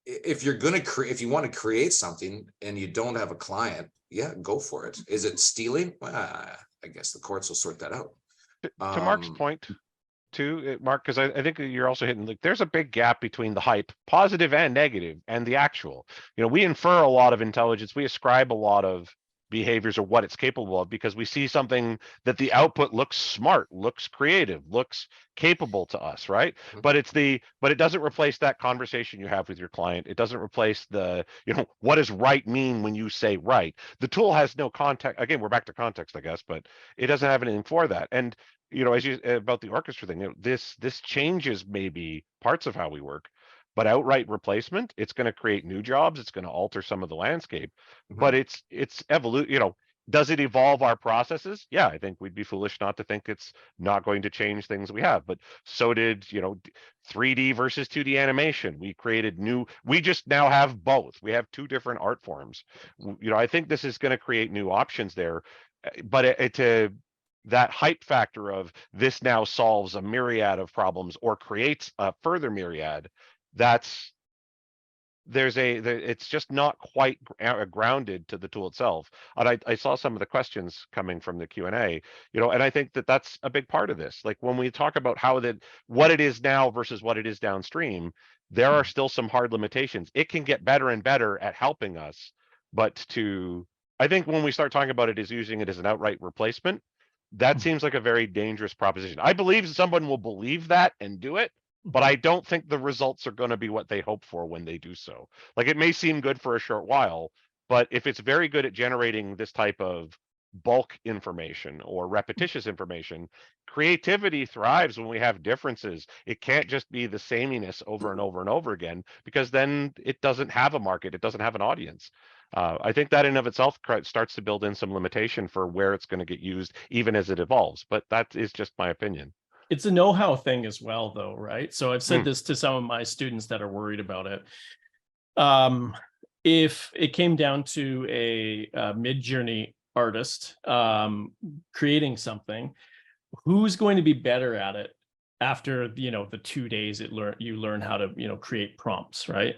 if you're gonna if you want to create something and you don't have a client, yeah, go for it. Is it stealing? I guess the courts will sort that out. To Mark's point, too, Mark, because I think you're also hitting there's a big gap between the hype, positive and negative, and the actual. You know, we infer a lot of intelligence, we ascribe a lot of behaviors or what it's capable of because we see something that the output looks smart, looks creative, looks capable to us, right? But it doesn't replace that conversation you have with your client. It doesn't replace what does right mean when you say right? The tool has no context. Again, we're back to context, I guess, but it doesn't have anything for that. And you know, about the orchestra thing, you know, this changes maybe parts of how we work, but outright replacement, it's going to create new jobs. It's going to alter some of the landscape, but it's evolution. You know, Does it evolve our processes? Yeah, I think we'd be foolish not to think it's not going to change things we have. But so did, 3D versus 2D animation. We created we just now have both. We have two different art forms. I think this is going to create new options there. But that hype factor of this now solves a myriad of problems or creates a further myriad, it's just not quite grounded to the tool itself. And I saw some of the questions coming from the Q&A, and I think that that's a big part of this. Like when we talk about what it is now versus what it is downstream, there are still some hard limitations. It can get better and better at helping us, but I think when we start talking about it as using it as an outright replacement, that seems like a very dangerous proposition. I believe someone will believe that and do it, but I don't think the results are going to be what they hope for when they do so. Like it may seem good for a short while, but if it's very good at generating this type of bulk information or repetitious information, creativity thrives when we have differences. It can't just be the sameness over and over and over again, because then it doesn't have a market. It doesn't have an audience. I think that in of itself starts to build in some limitation for where it's going to get used, even as it evolves. But that is just my opinion. It's a know-how thing as well, though, right? So I've said this to some of my students that are worried about it. If it came down to a Mid-Journey artist creating something, who's going to be better at it after the 2 days you learn how to create prompts, right?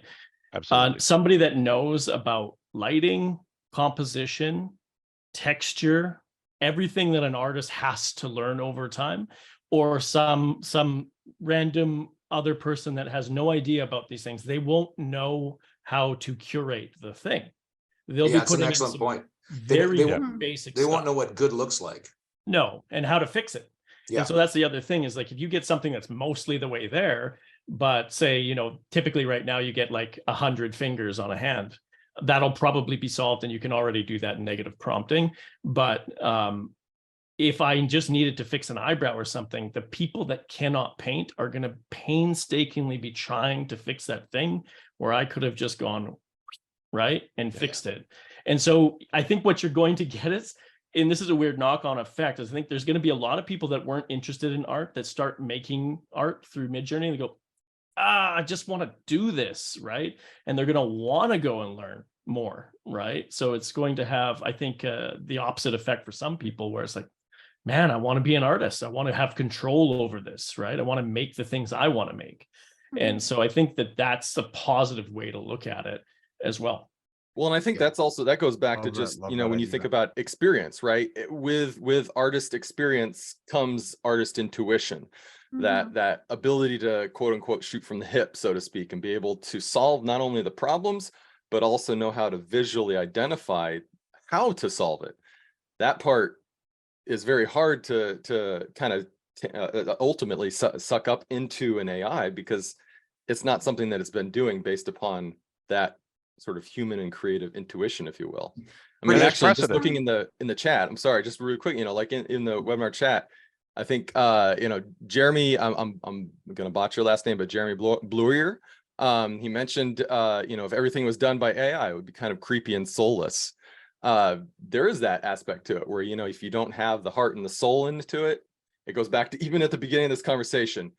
Absolutely. Somebody that knows about lighting, composition, texture, everything that an artist has to learn over time, or some random other person that has no idea about these things. They won't know how to curate the thing. They'll be That's an putting in excellent some point. very They basic They won't stuff. know what good looks like. No, and how to fix it. Yeah. And so that's the other thing is like, if you get something that's mostly the way there, but say, typically right now you get like 100 fingers on a hand, that'll probably be solved, and you can already do that in negative prompting. But if I just needed to fix an eyebrow or something, the people that cannot paint are going to painstakingly be trying to fix that thing where I could have just gone right and fixed it. And so I think what you're going to get is, and this is a weird knock-on effect, is I think there's going to be a lot of people that weren't interested in art that start making art through Midjourney, and they go, I just want to do this, right? And they're going to want to go and learn more, right? So it's going to have, I think, the opposite effect for some people, where it's like, man, I want to be an artist. I want to have control over this, right? I want to make the things I want to make. And so I think that that's a positive way to look at it as well. Well, and I think that goes back to just, when you think about experience, right? With artist experience comes artist intuition, that ability to quote unquote shoot from the hip, so to speak, and be able to solve not only the problems, but also know how to visually identify how to solve it. That part is very hard to kind of ultimately suck up into an AI, because it's not something that it's been doing based upon that sort of human and creative intuition, if you will. I mean, actually, just looking in the chat, I'm sorry, just really quick, like in the webinar chat, I think Jeremy, I'm gonna botch your last name, but Jeremy Blurier, he mentioned if everything was done by AI, it would be kind of creepy and soulless. There is that aspect to it where, if you don't have the heart and the soul into it, it goes back to even at the beginning of this conversation,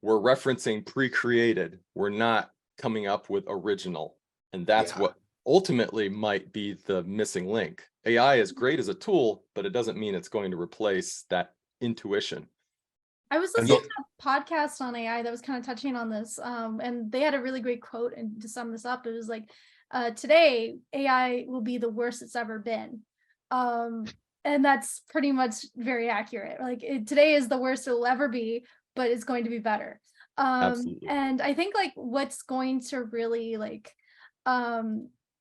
we're referencing pre-created, we're not coming up with original. And that's what ultimately might be the missing link. AI is great as a tool, but it doesn't mean it's going to replace that intuition. I was listening to a podcast on AI that was kind of touching on this, and they had a really great quote. And to sum this up, it was like, today AI will be the worst it's ever been, and that's pretty much very accurate. Like today is the worst it will ever be, but it's going to be better. And I think like what's going to really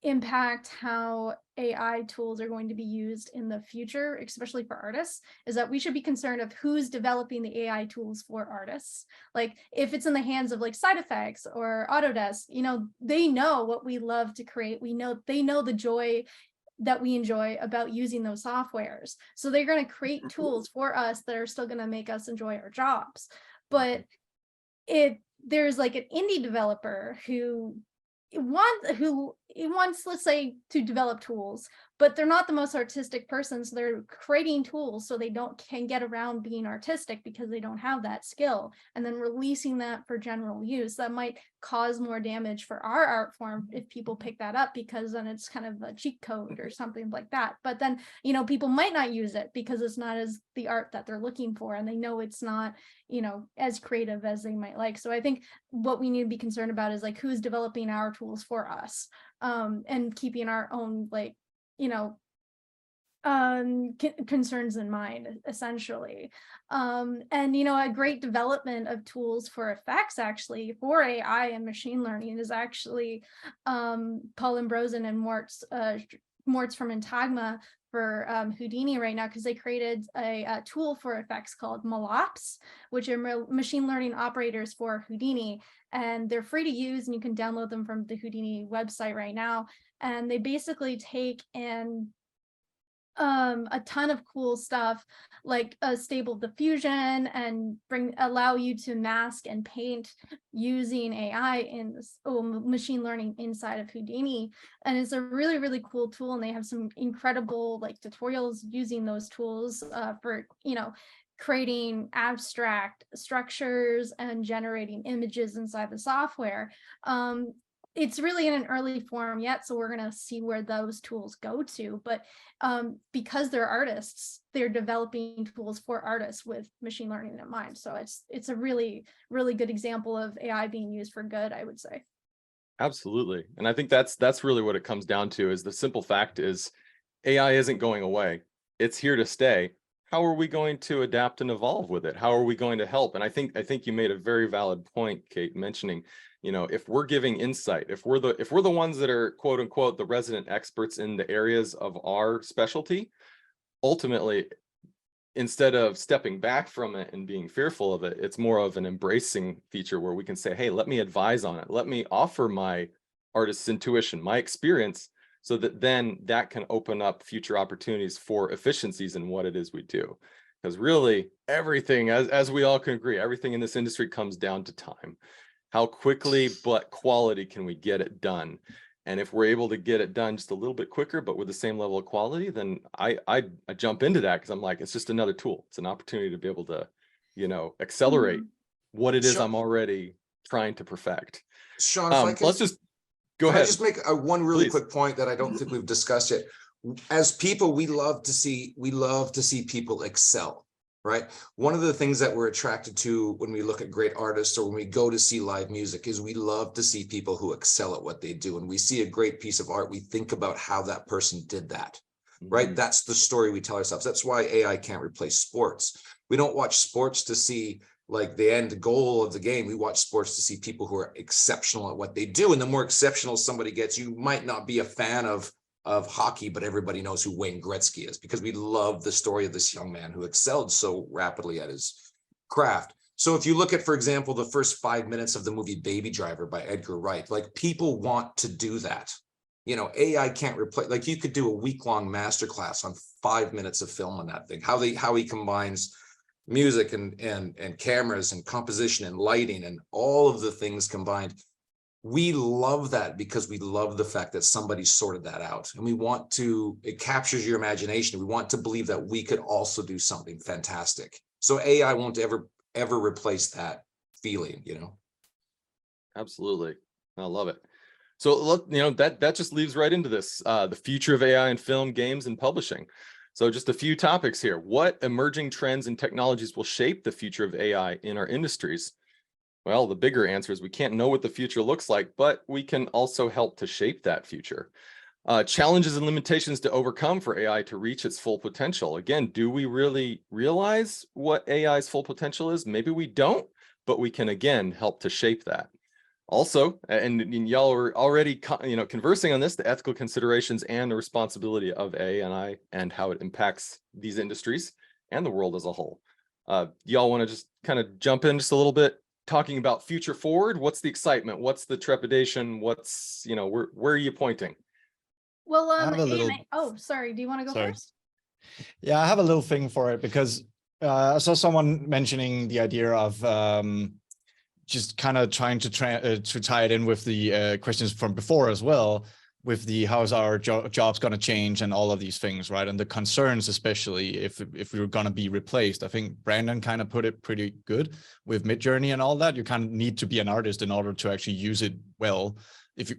impact how AI tools are going to be used in the future, especially for artists, is that we should be concerned of who's developing the AI tools for artists. Like if it's in the hands of like Side Effects or Autodesk, they know what we love to create. They know the joy that we enjoy about using those softwares. So they're going to create tools for us that are still going to make us enjoy our jobs. But there's like an indie developer who wants, let's say, to develop tools, but they're not the most artistic person. So they're creating tools so they can get around being artistic because they don't have that skill, and then releasing that for general use. That might cause more damage for our art form if people pick that up, because then it's kind of a cheat code or something like that. But then, you know, people might not use it because it's not as the art that they're looking for, and they know it's not, you know, as creative as they might like. So I think what we need to be concerned about is like who's developing our tools for us, and keeping our own, like, you know, concerns in mind, essentially. And, you know, a great development of tools for effects, actually, for AI and machine learning is actually Paul Ambrosen and Mortz from Intagma for Houdini right now, because they created a tool for effects called MLOps, which are machine learning operators for Houdini, and they're free to use, and you can download them from the Houdini website right now. And they basically take and a ton of cool stuff, like a stable diffusion, and allow you to mask and paint using AI in machine learning inside of Houdini. And it's a really, really cool tool, and they have some incredible like tutorials using those tools for, you know, creating abstract structures and generating images inside the software. It's really in an early form yet, so we're going to see where those tools go to. But because they're artists, they're developing tools for artists with machine learning in mind. So it's a really, really good example of AI being used for good, I would say. Absolutely. And I think that's really what it comes down to, is the simple fact is AI isn't going away. It's here to stay. How are we going to adapt and evolve with it? How are we going to help? And I think you made a very valid point, Kate, mentioning, you know, if we're giving insight, if we're the ones that are quote unquote the resident experts in the areas of our specialty, ultimately, instead of stepping back from it and being fearful of it, it's more of an embracing feature where we can say, hey, let me advise on it. Let me offer my artist's intuition, my experience, so that then that can open up future opportunities for efficiencies in what it is we do. Because really everything, as we all can agree, everything in this industry comes down to time. How quickly but quality can we get it done? And if we're able to get it done just a little bit quicker, but with the same level of quality, then I jump into that, because I'm like, it's just another tool. It's an opportunity to be able to, you know, accelerate what it is I'm already trying to perfect. Sean, if I can, let's just go can ahead. I just make one really Please. quick point that I don't think we've discussed yet. As people, we love to see people excel. Right. One of the things that we're attracted to when we look at great artists, or when we go to see live music, is we love to see people who excel at what they do. And we see a great piece of art, we think about how that person did that. Right. That's the story we tell ourselves. That's why AI can't replace sports. We don't watch sports to see like the end goal of the game. We watch sports to see people who are exceptional at what they do. And the more exceptional somebody gets, you might not be a fan of hockey, but everybody knows who Wayne Gretzky is, because we love the story of this young man who excelled so rapidly at his craft. So if you look at, for example, the first 5 minutes of the movie Baby Driver by Edgar Wright, like, people want to do that. You know, AI can't replace, like, you could do a week-long masterclass on 5 minutes of film on that thing, how he combines music and cameras and composition and lighting and all of the things combined. We love that because we love the fact that somebody sorted that out, and we want to, it captures your imagination. We want to believe that we could also do something fantastic. So AI won't ever replace that feeling, you know? Absolutely. I love it. So, you know, that just leads right into this, the future of AI in film, games, and publishing. So just a few topics here. What emerging trends and technologies will shape the future of AI in our industries? Well, the bigger answer is we can't know what the future looks like, but we can also help to shape that future. Challenges and limitations to overcome for AI to reach its full potential. Again, do we really realize what AI's full potential is? Maybe we don't, but we can, again, help to shape that. Also, and y'all are already conversing on this, the ethical considerations and the responsibility of AI and how it impacts these industries and the world as a whole. Y'all want to just kind of jump in just a little bit, talking about future forward? What's the excitement? What's the trepidation? What's, you know, where are you pointing? Well, I have a little... oh, sorry. Do you want to go first? Yeah, I have a little thing for it, because I saw someone mentioning the idea of just kind of trying to tie it in with the questions from before as well. with the how's our jobs going to change and all of these things, right? And the concerns, especially if we're going to be replaced. I think Brandon kind of put it pretty good with Midjourney and all that. You kind of need to be an artist in order to actually use it well,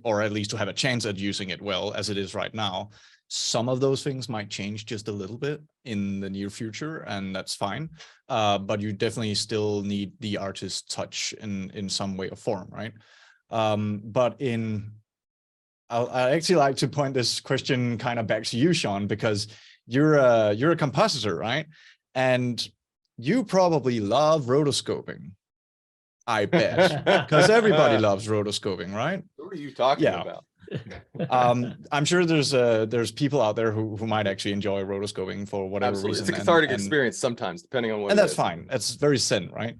or at least to have a chance at using it well as it is right now. Some of those things might change just a little bit in the near future, and that's fine. But you definitely still need the artist touch in some way or form, right? But I actually like to point this question kind of back to you, Sean, because you're a compositor, right? And you probably love rotoscoping, I bet, because everybody loves rotoscoping, right? Who are you talking about? I'm sure there's people out there who might actually enjoy rotoscoping for whatever Absolutely. reason. It's a cathartic experience sometimes, depending on what. And that's fine. That's very zen, right?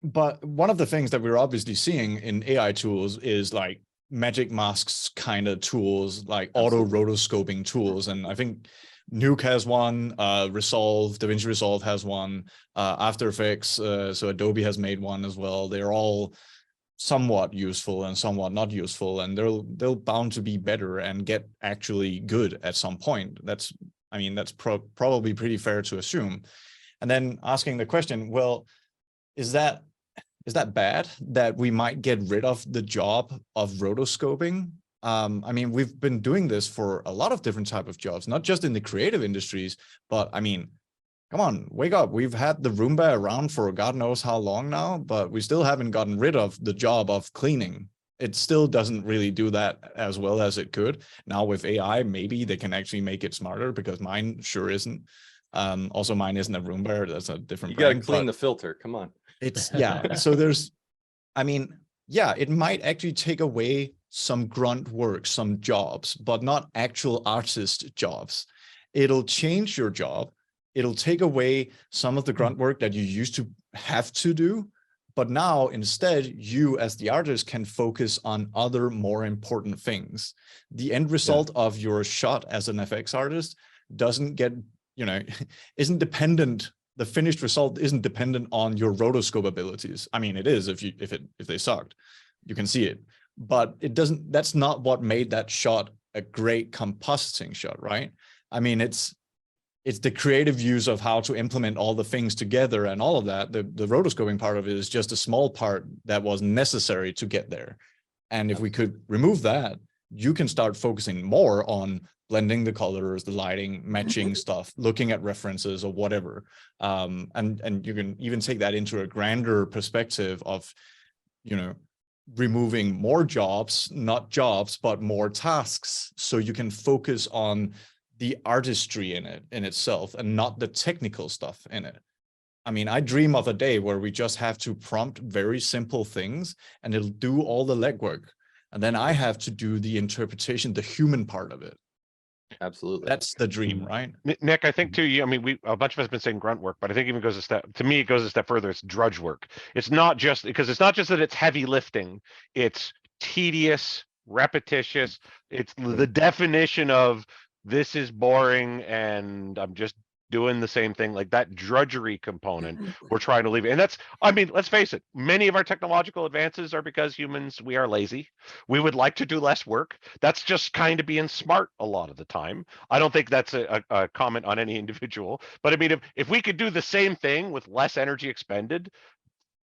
But one of the things that we're obviously seeing in AI tools is like magic masks kind of tools, like auto rotoscoping tools. And I think Nuke has one, DaVinci Resolve has one, After Effects, so Adobe has made one as well. They're all somewhat useful and somewhat not useful, and they'll bound to be better and get actually good at some point. That's probably pretty fair to assume. And then asking the question, well, is that bad that we might get rid of the job of rotoscoping? I mean, we've been doing this for a lot of different type of jobs, not just in the creative industries, but I mean, come on, wake up. We've had the Roomba around for God knows how long now, but we still haven't gotten rid of the job of cleaning. It still doesn't really do that as well as it could. Now with AI, maybe they can actually make it smarter, because mine sure isn't. Also, mine isn't a Roomba. That's a different You got to brand, clean the filter. Come on. It's so it might actually take away some grunt work, some jobs, but not actual artist jobs. It'll change your job. It'll take away some of the grunt work that you used to have to do. But now instead, you as the artist can focus on other more important things. The end result of your shot as an FX artist doesn't get, isn't dependent. The finished result isn't dependent on your rotoscope abilities. I mean, it is if they sucked, you can see it, but it doesn't. That's not what made that shot a great compositing shot, right? I mean, it's the creative use of how to implement all the things together and all of that. The rotoscoping part of it is just a small part that was necessary to get there. And if we could remove that, you can start focusing more on blending the colors, the lighting, matching stuff, looking at references or whatever. And you can even take that into a grander perspective of, removing more jobs, not jobs, but more tasks. So you can focus on the artistry in itself and not the technical stuff in it. I mean, I dream of a day where we just have to prompt very simple things and it'll do all the legwork. And then I have to do the interpretation, the human part of it. Absolutely. That's the dream, right? Nick, I think too, I mean, a bunch of us have been saying grunt work, but I think it goes a step further. It's drudge work. It's not just that it's heavy lifting, it's tedious, repetitious. It's the definition of this is boring and I'm just doing the same thing, like that drudgery component we're trying to leave. And that's, I mean, let's face it, many of our technological advances are because humans, we are lazy. We would like to do less work. That's just kind of being smart a lot of the time. I don't think that's a comment on any individual, but I mean, if we could do the same thing with less energy expended,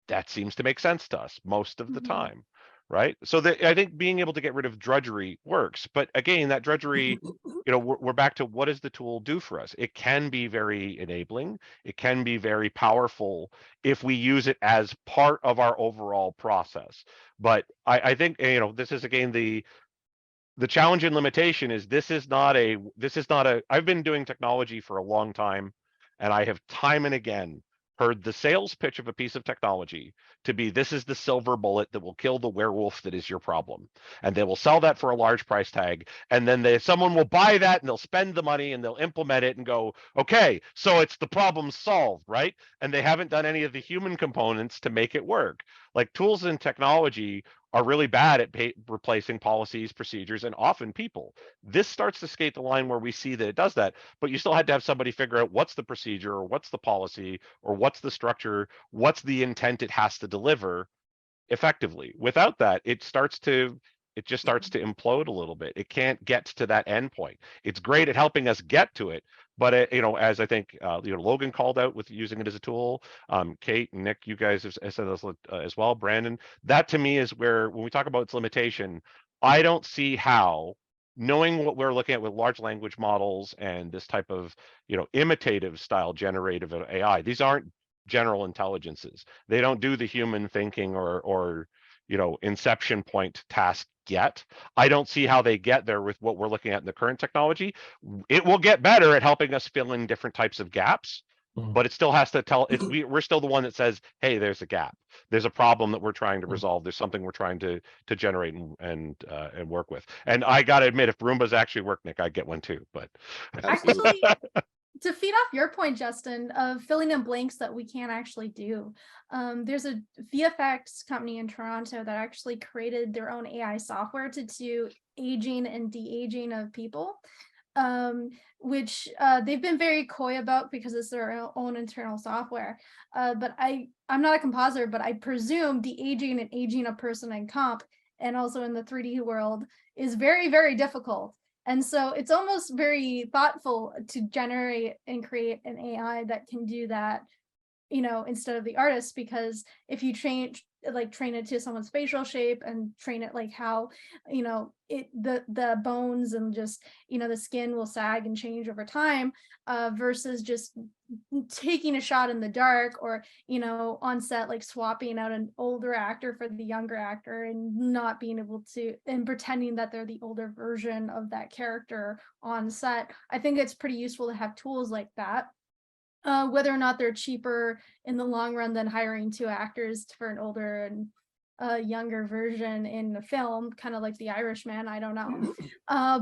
that seems to make sense to us most of the time. Right. So I think being able to get rid of drudgery works. But again, that drudgery, we're back to what does the tool do for us? It can be very enabling. It can be very powerful if we use it as part of our overall process. But I think, this is again, the challenge and limitation is this is not a, I've been doing technology for a long time, and I have time and again heard the sales pitch of a piece of technology to be, this is the silver bullet that will kill the werewolf that is your problem. And they will sell that for a large price tag. And then someone will buy that and they'll spend the money and they'll implement it and go, okay, so it's the problem solved, right? And they haven't done any of the human components to make it work. Like tools and technology are really bad at replacing policies, procedures, and often people. This starts to skate the line where we see that it does that, but you still had to have somebody figure out what's the procedure or what's the policy or what's the structure, what's the intent it has to deliver effectively. Without that, it starts to it just starts to implode a little bit. It can't get to that endpoint. It's great at helping us get to it, but it, as I think Logan called out with using it as a tool, Kate and Nick, you guys have said this as well, Brandon, that to me is where, when we talk about its limitation, I don't see how, knowing what we're looking at with large language models and this type of imitative style generative AI, these aren't general intelligences. They don't do the human thinking or inception point task yet. I don't see how they get there with what we're looking at in the current technology. It will get better at helping us fill in different types of gaps, but it still has to tell it. We're still the one that says, hey, there's a gap, there's a problem that we're trying to resolve, there's something we're trying to generate and work with. And I gotta admit, if Roombas actually work, Nick, I'd get one too. But actually, to feed off your point, Justin, of filling in blanks that we can't actually do, there's a VFX company in Toronto that actually created their own AI software to do aging and de-aging of people, which they've been very coy about because it's their own internal software. But I'm not a compositor, but I presume de-aging and aging a person in comp and also in the 3D world is very, very difficult. And so it's almost very thoughtful to generate and create an AI that can do that, instead of the artist, because if you train it to someone's facial shape and train it like how, the bones and just, the skin will sag and change over time, versus just taking a shot in the dark or, on set, like swapping out an older actor for the younger actor and not being able to, and pretending that they're the older version of that character on set. I think it's pretty useful to have tools like that. Whether or not they're cheaper in the long run than hiring two actors for an older and younger version in a film, kind of like The Irishman, I don't know.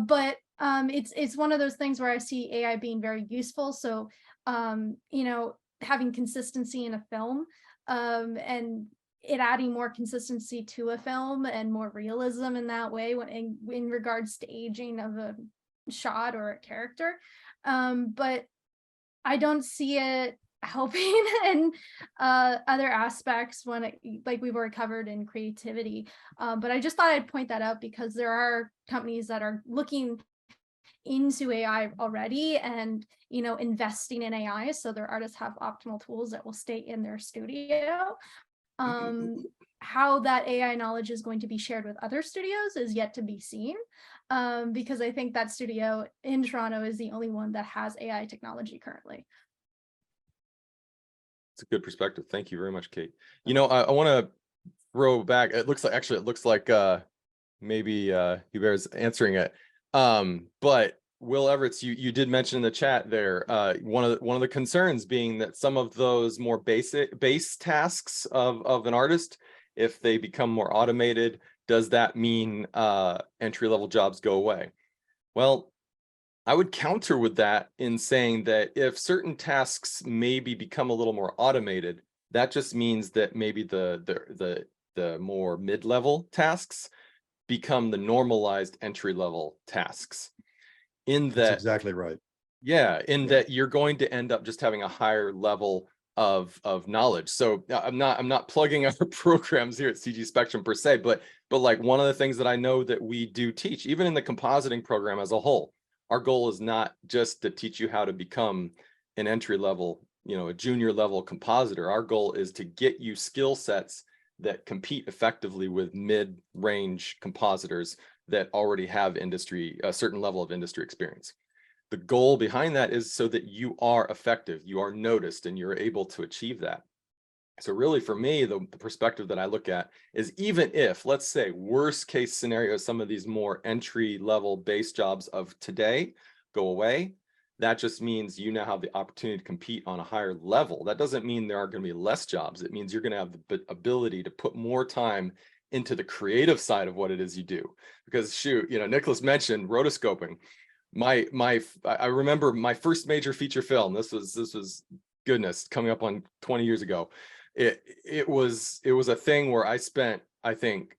But it's one of those things where I see AI being very useful. So, having consistency in a film, and it adding more consistency to a film and more realism in that way when in regards to aging of a shot or a character. But I don't see it helping in other aspects when like we've already covered in creativity. But I just thought I'd point that out because there are companies that are looking into AI already and investing in AI so their artists have optimal tools that will stay in their studio. How that AI knowledge is going to be shared with other studios is yet to be seen, because I think that studio in Toronto is the only one that has AI technology currently. It's a good perspective. Thank you very much, Kate. I want to throw back. It looks like maybe Hubert's answering it. But Will Everett, you did mention in the chat there, one of the concerns being that some of those more base tasks of an artist, if they become more automated, does that mean entry-level jobs go away? Well, I would counter with that in saying that if certain tasks maybe become a little more automated, that just means that maybe the more mid-level tasks become the normalized entry-level tasks. That's exactly right. Yeah, that you're going to end up just having a higher level of knowledge. So I'm not plugging our programs here at CG Spectrum per se, but like one of the things that I know that we do teach, even in the compositing program as a whole, our goal is not just to teach you how to become an entry level, a junior level compositor. Our goal is to get you skill sets that compete effectively with mid-range compositors that already have a certain level of industry experience. The goal behind that is so that you are effective, you are noticed, and you're able to achieve that. So really for me, the perspective that I look at is, even if, let's say, worst case scenario, some of these more entry level base jobs of today go away, that just means you now have the opportunity to compete on a higher level. That doesn't mean there are going to be less jobs. It means you're going to have the ability to put more time into the creative side of what it is you do. Because shoot, Nicholas mentioned rotoscoping. I remember my first major feature film. This was goodness, coming up on 20 years ago. It was a thing where I spent, I think,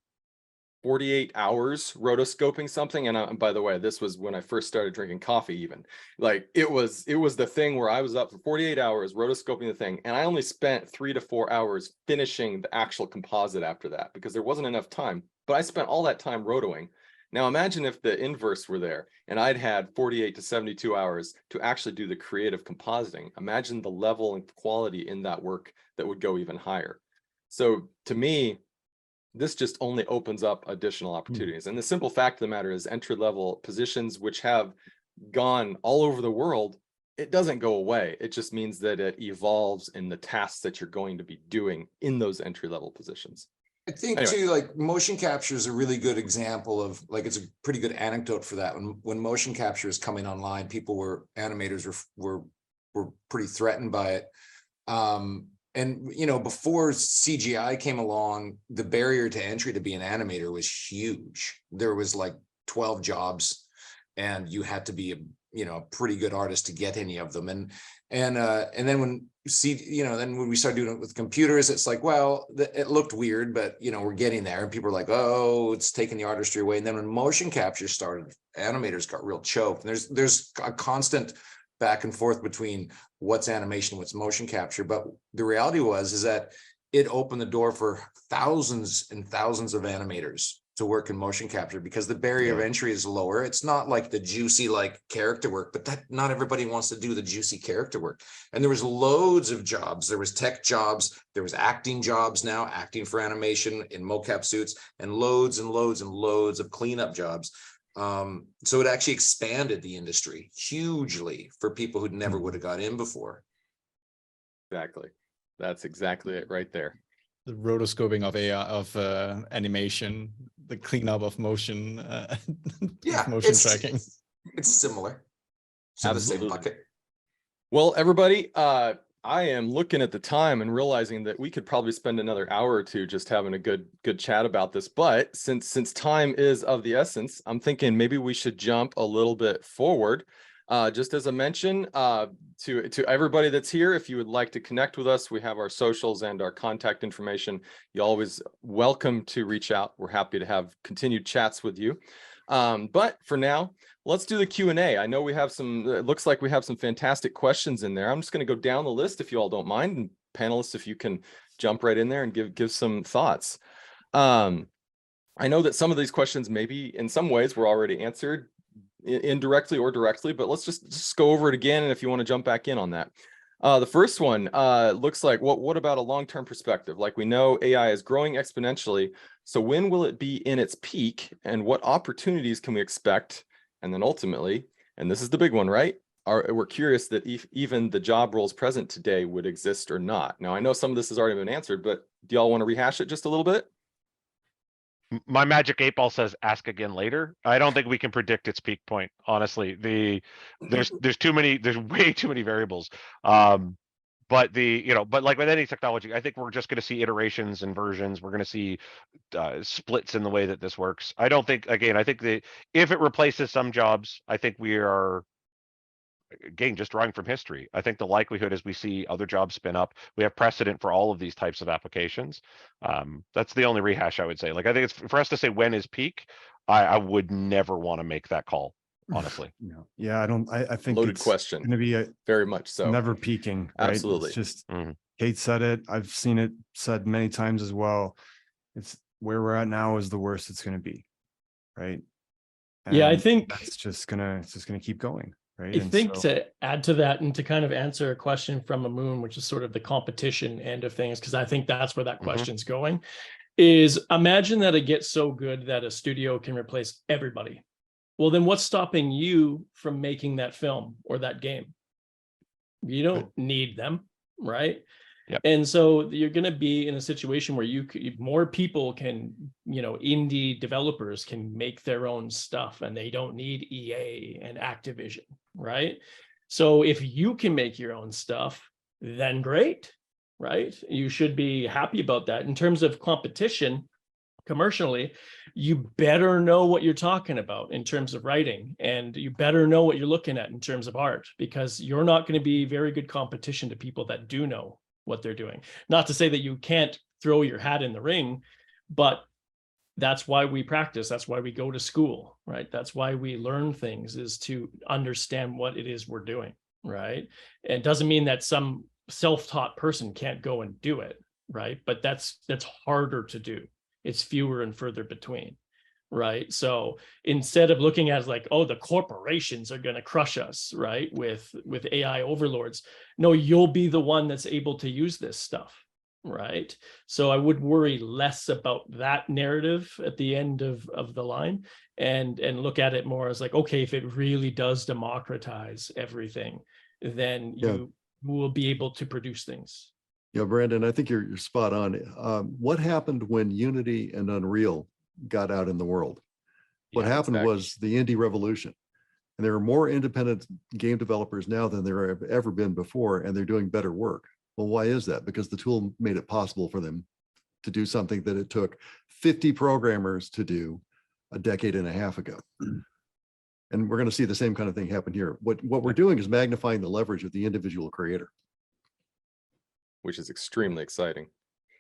48 hours rotoscoping something. And by the way, this was when I first started drinking coffee. Even like it was the thing where I was up for 48 hours rotoscoping the thing, and I only spent 3 to 4 hours finishing the actual composite after that, because there wasn't enough time but I spent all that time rotoing. Now imagine if the inverse were there and I'd had 48 to 72 hours to actually do the creative compositing. Imagine the level and quality in that work that would go even higher. So to me, this just only opens up additional opportunities. And the simple fact of the matter is entry-level positions, which have gone all over the world, it doesn't go away. It just means that it evolves in the tasks that you're going to be doing in those entry-level positions. I think Anyway. too, like motion capture is a really good example of, like, it's a pretty good anecdote for that. When motion capture is coming online, animators were pretty threatened by it. And you know, before CGI came along, the barrier to entry to be an animator was huge. There was like 12 jobs, and you had to be a pretty good artist to get any of them. And then when we started doing it with computers, it's like, well, it looked weird, but we're getting there, and people are like, oh, it's taking the artistry away. And then when motion capture started, animators got real choked. And there's a constant back and forth between what's animation, what's motion capture. But the reality is that it opened the door for thousands and thousands of animators to work in motion capture, because the barrier of entry is lower. It's not like the juicy character work, but that not everybody wants to do the juicy character work. And there was loads of jobs. There was tech jobs, there was acting jobs, now acting for animation in mocap suits, and loads and loads and loads of cleanup jobs. So it actually expanded the industry hugely for people who never would have got in before. Exactly. That's exactly it right there. The rotoscoping of AI, of animation, the cleanup of motion, motion tracking. It's similar. It's in the same bucket. Well, everybody, I am looking at the time and realizing that we could probably spend another hour or two just having a good chat about this. But since time is of the essence, I'm thinking maybe we should jump a little bit forward. Just as a mention to everybody that's here, if you would like to connect with us, we have our socials and our contact information. You're always welcome to reach out. We're happy to have continued chats with you. But for now, let's do the Q&A. I know we have it looks like we have some fantastic questions in there. I'm just going to go down the list if you all don't mind. And panelists, if you can jump right in there and give some thoughts. I know that some of these questions maybe in some ways were already answered indirectly or directly, but let's just go over it again. And if you want to jump back in on that. The first one looks like, what about a long-term perspective? Like, we know AI is growing exponentially. So when will it be in its peak, and what opportunities can we expect? And then ultimately, and this is the big one, right? We're curious that if even the job roles present today would exist or not. Now, I know some of this has already been answered, but do y'all want to rehash it just a little bit? My magic 8-ball says ask again later. I don't think we can predict its peak point, honestly. There's way too many variables. But like with any technology, I think we're just going to see iterations and versions. We're going to see splits in the way that this works. I think that if it replaces some jobs, I think we are, again, just drawing from history. I think the likelihood is we see other jobs spin up. We have precedent for all of these types of applications. That's the only rehash I would say. Like, I think it's for us to say when is peak. I would never want to make that call, honestly. No. Yeah, I think Loaded it's question. going to be Very much so. never peaking. Right? Absolutely. It's just Kate said it. I've seen it said many times as well. It's where we're at now is the worst it's going to be. Right. Yeah, I And think it's just gonna keep going. Right. I And think so- to add to that and to kind of answer a question from Amun, which is sort of the competition end of things, because I think that's where that question's going, is imagine that it gets so good that a studio can replace everybody. Well, then what's stopping you from making that film or that game? You don't need them, right? Yep. And so you're going to be in a situation where more people can, indie developers can make their own stuff, and they don't need EA and Activision, right? So if you can make your own stuff, then great, right? You should be happy about that. In terms of competition, commercially, you better know what you're talking about in terms of writing, and you better know what you're looking at in terms of art, because you're not going to be very good competition to people that do know what they're doing. Not to say that you can't throw your hat in the ring, but that's why we practice. That's why we go to school, right? That's why we learn things, is to understand what it is we're doing, right? And it doesn't mean that some self-taught person can't go and do it, right? But that's harder to do. It's fewer and further between, right? So instead of looking at it like, oh, the corporations are going to crush us, right, with AI overlords, no, you'll be the one that's able to use this stuff, right? So I would worry less about that narrative at the end of the line, and look at it more as like, okay, if it really does democratize everything, then you will be able to produce things. Yeah, Brandon, I think you're spot on. What happened when Unity and Unreal got out in the world? What happened was the indie revolution. And there are more independent game developers now than there have ever been before, and they're doing better work. Well, why is that? Because the tool made it possible for them to do something that it took 50 programmers to do a decade and a half ago. And we're going to see the same kind of thing happen here. What we're doing is magnifying the leverage of the individual creator, which is extremely exciting.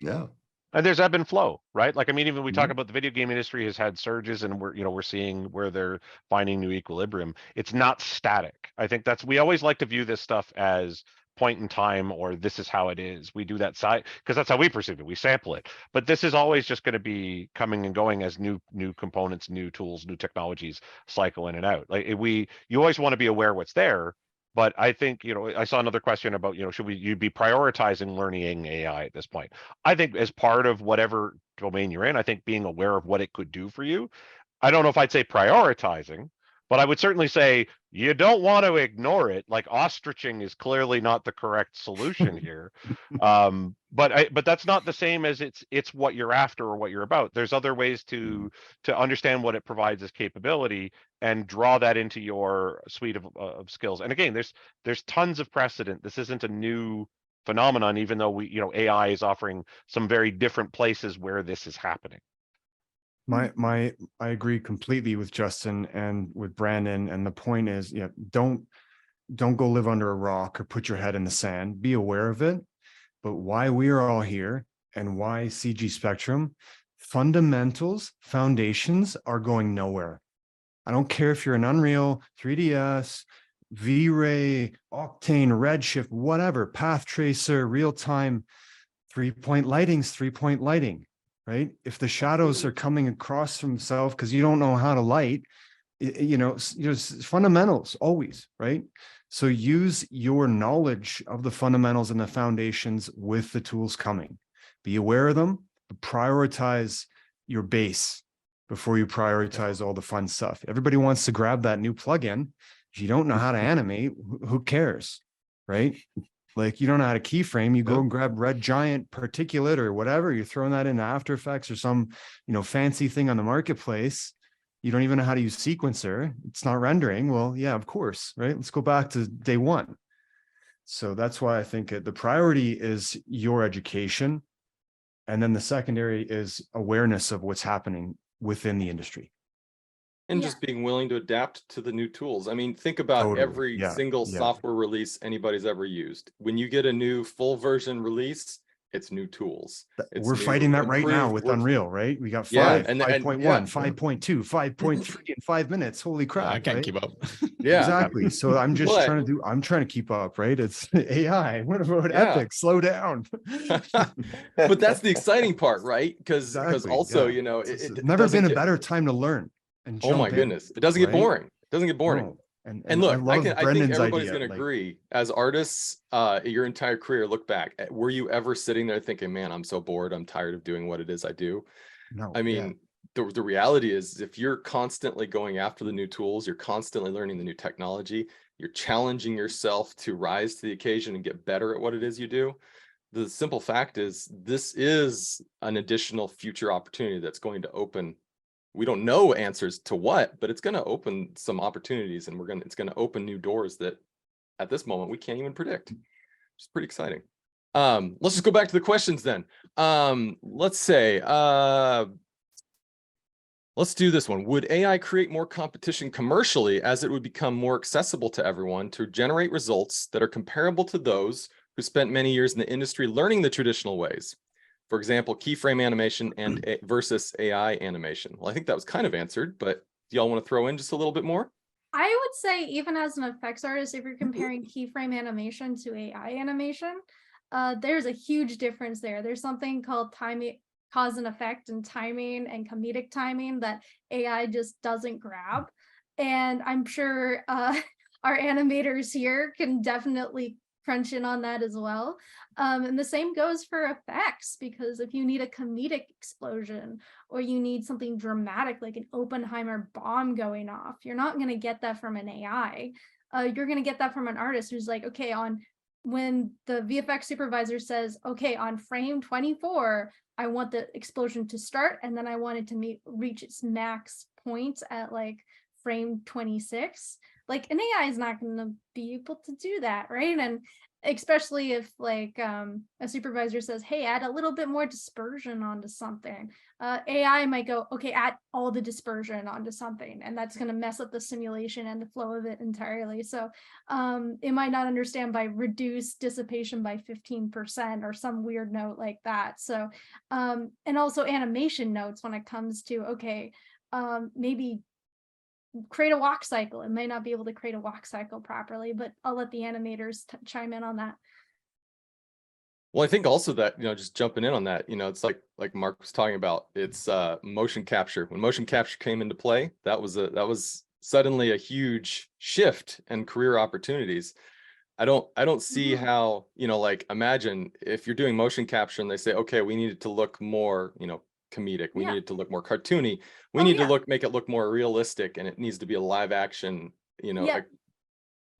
Yeah. And there's ebb and flow, right? Like, I mean, even we talk about the video game industry has had surges, and we're seeing where they're finding new equilibrium. It's not static. I think we always like to view this stuff as point in time, or this is how it is. We do that side because that's how we perceive it. We sample it, but this is always just going to be coming and going as new components, new tools, new technologies cycle in and out. Like you always want to be aware what's there. But I think, I saw another question about, should you be prioritizing learning AI at this point? I think as part of whatever domain you're in, I think being aware of what it could do for you. I don't know if I'd say prioritizing, but I would certainly say you don't want to ignore it. Like ostriching is clearly not the correct solution here. But that's not the same as it's what you're after or what you're about. There's other ways to understand what it provides as capability and draw that into your suite of skills. And again, there's tons of precedent. This isn't a new phenomenon, even though AI is offering some very different places where this is happening. I agree completely with Justin and with Brandon. And the point is, don't go live under a rock or put your head in the sand. Be aware of it. But why we are all here and why CG Spectrum, fundamentals, foundations are going nowhere. I don't care if you're an Unreal, 3DS, V-Ray, Octane, Redshift, whatever, Path Tracer, real-time, 3-point lighting's 3-point lighting. Right? If the shadows are coming across from themselves because you don't know how to light, fundamentals always, right? So use your knowledge of the fundamentals and the foundations with the tools coming. Be aware of them, but prioritize your base before you prioritize all the fun stuff. Everybody wants to grab that new plugin. If you don't know how to animate, who cares, right? Like you don't know how to keyframe, you go and grab Red Giant particulate or whatever, you're throwing that into After Effects or some, fancy thing on the marketplace. You don't even know how to use sequencer. It's not rendering. Well, yeah, of course, right? Let's go back to day one. So that's why I think the priority is your education. And then the secondary is awareness of what's happening within the industry. And just being willing to adapt to the new tools. I mean, think about every single software release anybody's ever used. When you get a new full version release, it's new tools. We're fighting that right now with Unreal, right? We got 5.1, 5.2, 5.3 in 5 minutes. Holy crap. I can't keep up. Exactly. So I'm just trying to keep up, right? It's AI. What about Epic? Slow down. But that's the exciting part, right? Because also, it's never been a better time to learn. Oh my goodness, it doesn't get boring. It doesn't get boring. No. And look, I think everybody's idea, going to agree. As artists, your entire career, look back. Were you ever sitting there thinking, "Man, I'm so bored. I'm tired of doing what it is I do"? No. I mean, the reality is, if you're constantly going after the new tools, you're constantly learning the new technology, you're challenging yourself to rise to the occasion and get better at what it is you do. The simple fact is, this is an additional future opportunity that's going to open. We don't know answers to what, but it's going to open some opportunities, and it's going to open new doors that at this moment we can't even predict. It's pretty exciting. Let's just go back to the questions then. Let's say, let's do this one. Would AI create more competition commercially, as it would become more accessible to everyone to generate results that are comparable to those who spent many years in the industry learning the traditional ways? For example, keyframe animation and versus AI animation. Well, I think that was kind of answered, but do y'all want to throw in just a little bit more? I would say, even as an effects artist, if you're comparing keyframe animation to AI animation, there's a huge difference there. There's something called time cause and effect and timing and comedic timing that AI just doesn't grab. And I'm sure our animators here can definitely crunch in on that as well. And the same goes for effects, because if you need a comedic explosion or you need something dramatic like an Oppenheimer bomb going off, you're not going to get that from an AI. You're going to get that from an artist who's like, okay, when the VFX supervisor says, okay, on frame 24, I want the explosion to start, and then I want it to reach its max point at like frame 26. Like an AI is not going to be able to do that, right? And especially if like a supervisor says, hey, add a little bit more dispersion onto something, AI might go, okay, add all the dispersion onto something, and that's going to mess up the simulation and the flow of it entirely. So it might not understand by reduce dissipation by 15% or some weird note like that. So and also animation notes when it comes to, okay, maybe create a walk cycle. It may not be able to create a walk cycle properly, but I'll let the animators chime in on that. Well, I think also that, just jumping in on that, it's like Mark was talking about, it's motion capture. When motion capture came into play, that was suddenly a huge shift in career opportunities. I don't see how, like imagine if you're doing motion capture and they say, okay, we need it to look more, comedic. We need it to look more cartoony. We need to make it look more realistic, and it needs to be a live action,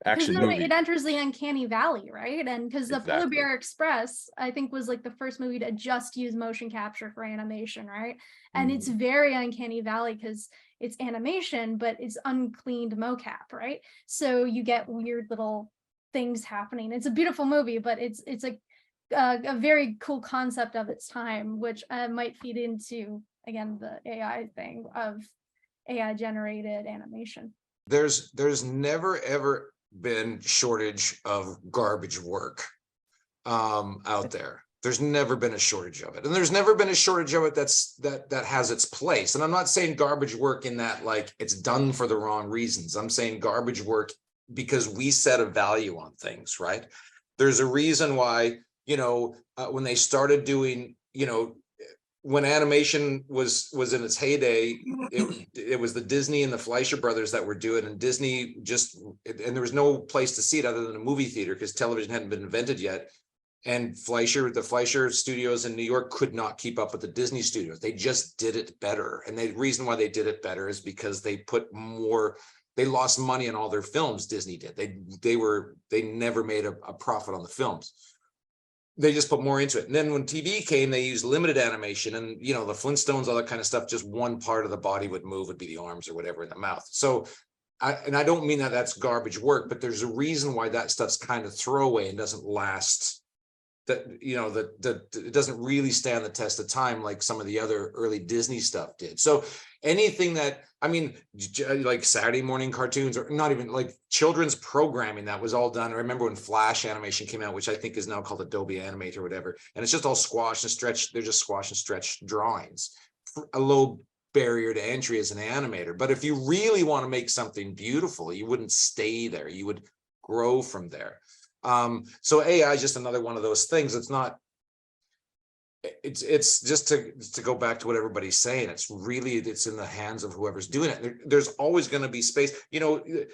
action movie. It enters the uncanny valley, right? And because the Polar Bear Express, I think, was like the first movie to just use motion capture for animation, right? And it's very uncanny valley because it's animation, but it's uncleaned mocap, right? So you get weird little things happening. It's a beautiful movie, but it's a very cool concept of its time, which might feed into, again, the AI thing of AI generated animation. There's never ever been shortage of garbage work out there. There's never been a shortage of it, and there's never been a shortage of it that has its place. And I'm not saying garbage work in that like it's done for the wrong reasons. I'm saying garbage work because we set a value on things, right? There's a reason why, when they started doing, when animation was in its heyday, it was the Disney and the Fleischer brothers that were doing it, and Disney and there was no place to see it other than a movie theater because television hadn't been invented yet. And the Fleischer studios in New York could not keep up with the Disney studios. They just did it better. And the reason why they did it better is because they lost money on all their films. Disney did. They never made a profit on the films. They just put more into it. And then when TV came, they used limited animation, and the Flintstones, all that kind of stuff, just one part of the body would move, would be the arms or whatever in the mouth. So I don't mean that that's garbage work, but there's a reason why that stuff's kind of throwaway and doesn't last. That it doesn't really stand the test of time like some of the other early Disney stuff did. So anything that, like Saturday morning cartoons, or not even like children's programming, that was all done. I remember when Flash animation came out, which I think is now called Adobe Animate or whatever, and it's just all squash and stretch. They're just squash and stretch drawings, a low barrier to entry as an animator. But if you really want to make something beautiful, you wouldn't stay there. You would grow from there. So AI is just another one of those things. It's just to go back to what everybody's saying. It's in the hands of whoever's doing it. There's always going to be space. The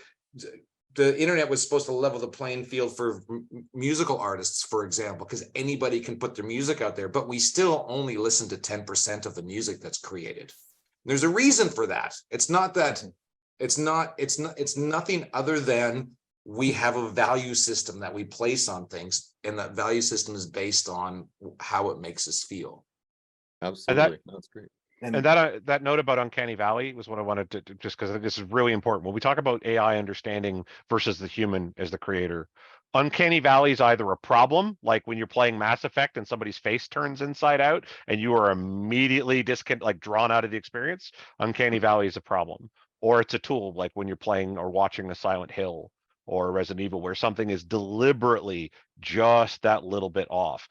internet was supposed to level the playing field for musical artists, for example, because anybody can put their music out there, but we still only listen to 10% of the music that's created. There's a reason for that. It's nothing other than we have a value system that we place on things, and that value system is based on how it makes us feel. Absolutely. That's great. And that note about uncanny valley was what I wanted to, just because this is really important. When we talk about AI understanding versus the human as the creator, uncanny valley is either a problem, like when you're playing Mass Effect and somebody's face turns inside out and you are immediately drawn out of the experience. Uncanny valley is a problem. Or it's a tool, like when you're playing or watching a Silent Hill or Resident Evil, where something is deliberately just that little bit off.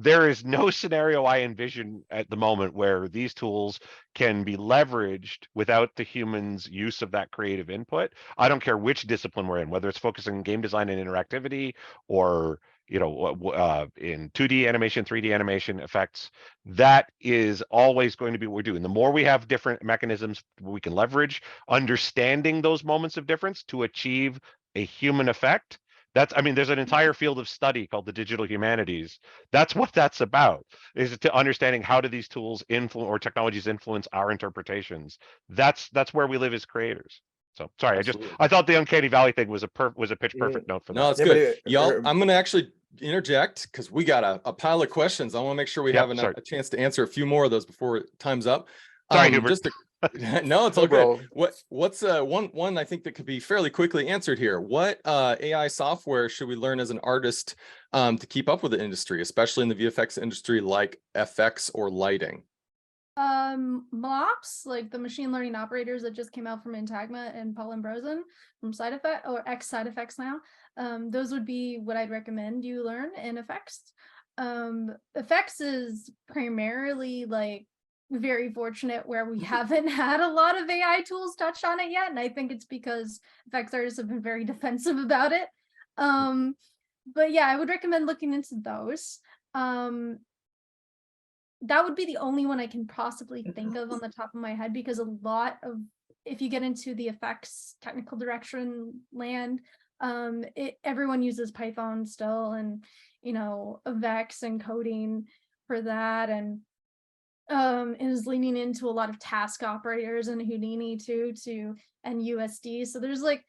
There is no scenario I envision at the moment where these tools can be leveraged without the human's use of that creative input. I don't care which discipline we're in, whether it's focusing on game design and interactivity, or you know, in 2D animation, 3D animation effects, that is always going to be what we're doing. The more we have different mechanisms we can leverage, understanding those moments of difference to achieve a human effect. That's, I mean, there's an entire field of study called the digital humanities. That's what that's about, is to understanding how do these tools influence or technologies influence our interpretations. That's where we live as creators. So sorry, Absolutely. I thought the Uncanny Valley thing was a pitch Yeah. perfect note for No, that. it's Yeah, but good. Y'all, er, I'm going to actually interject because we got a pile of questions. I want to make sure we Yep, have sorry. a chance to answer a few more of those before time's up. Sorry, Hubert. Just to, no, it's No, all good. bro. What's one I think that could be fairly quickly answered here. What AI software should we learn as an artist to keep up with the industry, especially in the VFX industry, like FX or lighting? MLOps, like the machine learning operators that just came out from Intagma and Paul Ambrosen from Side Effect or X Side Effects now. Those would be what I'd recommend you learn in effects. Effects is primarily like very fortunate where we haven't had a lot of AI tools touched on it yet. And I think it's because effects artists have been very defensive about it. But yeah, I would recommend looking into those. That would be the only one I can possibly think of on the top of my head, because a lot of, if you get into the effects technical direction land, everyone uses Python still, and you know, Vex and coding for that, and is leaning into a lot of task operators and Houdini too, and USD. So there's like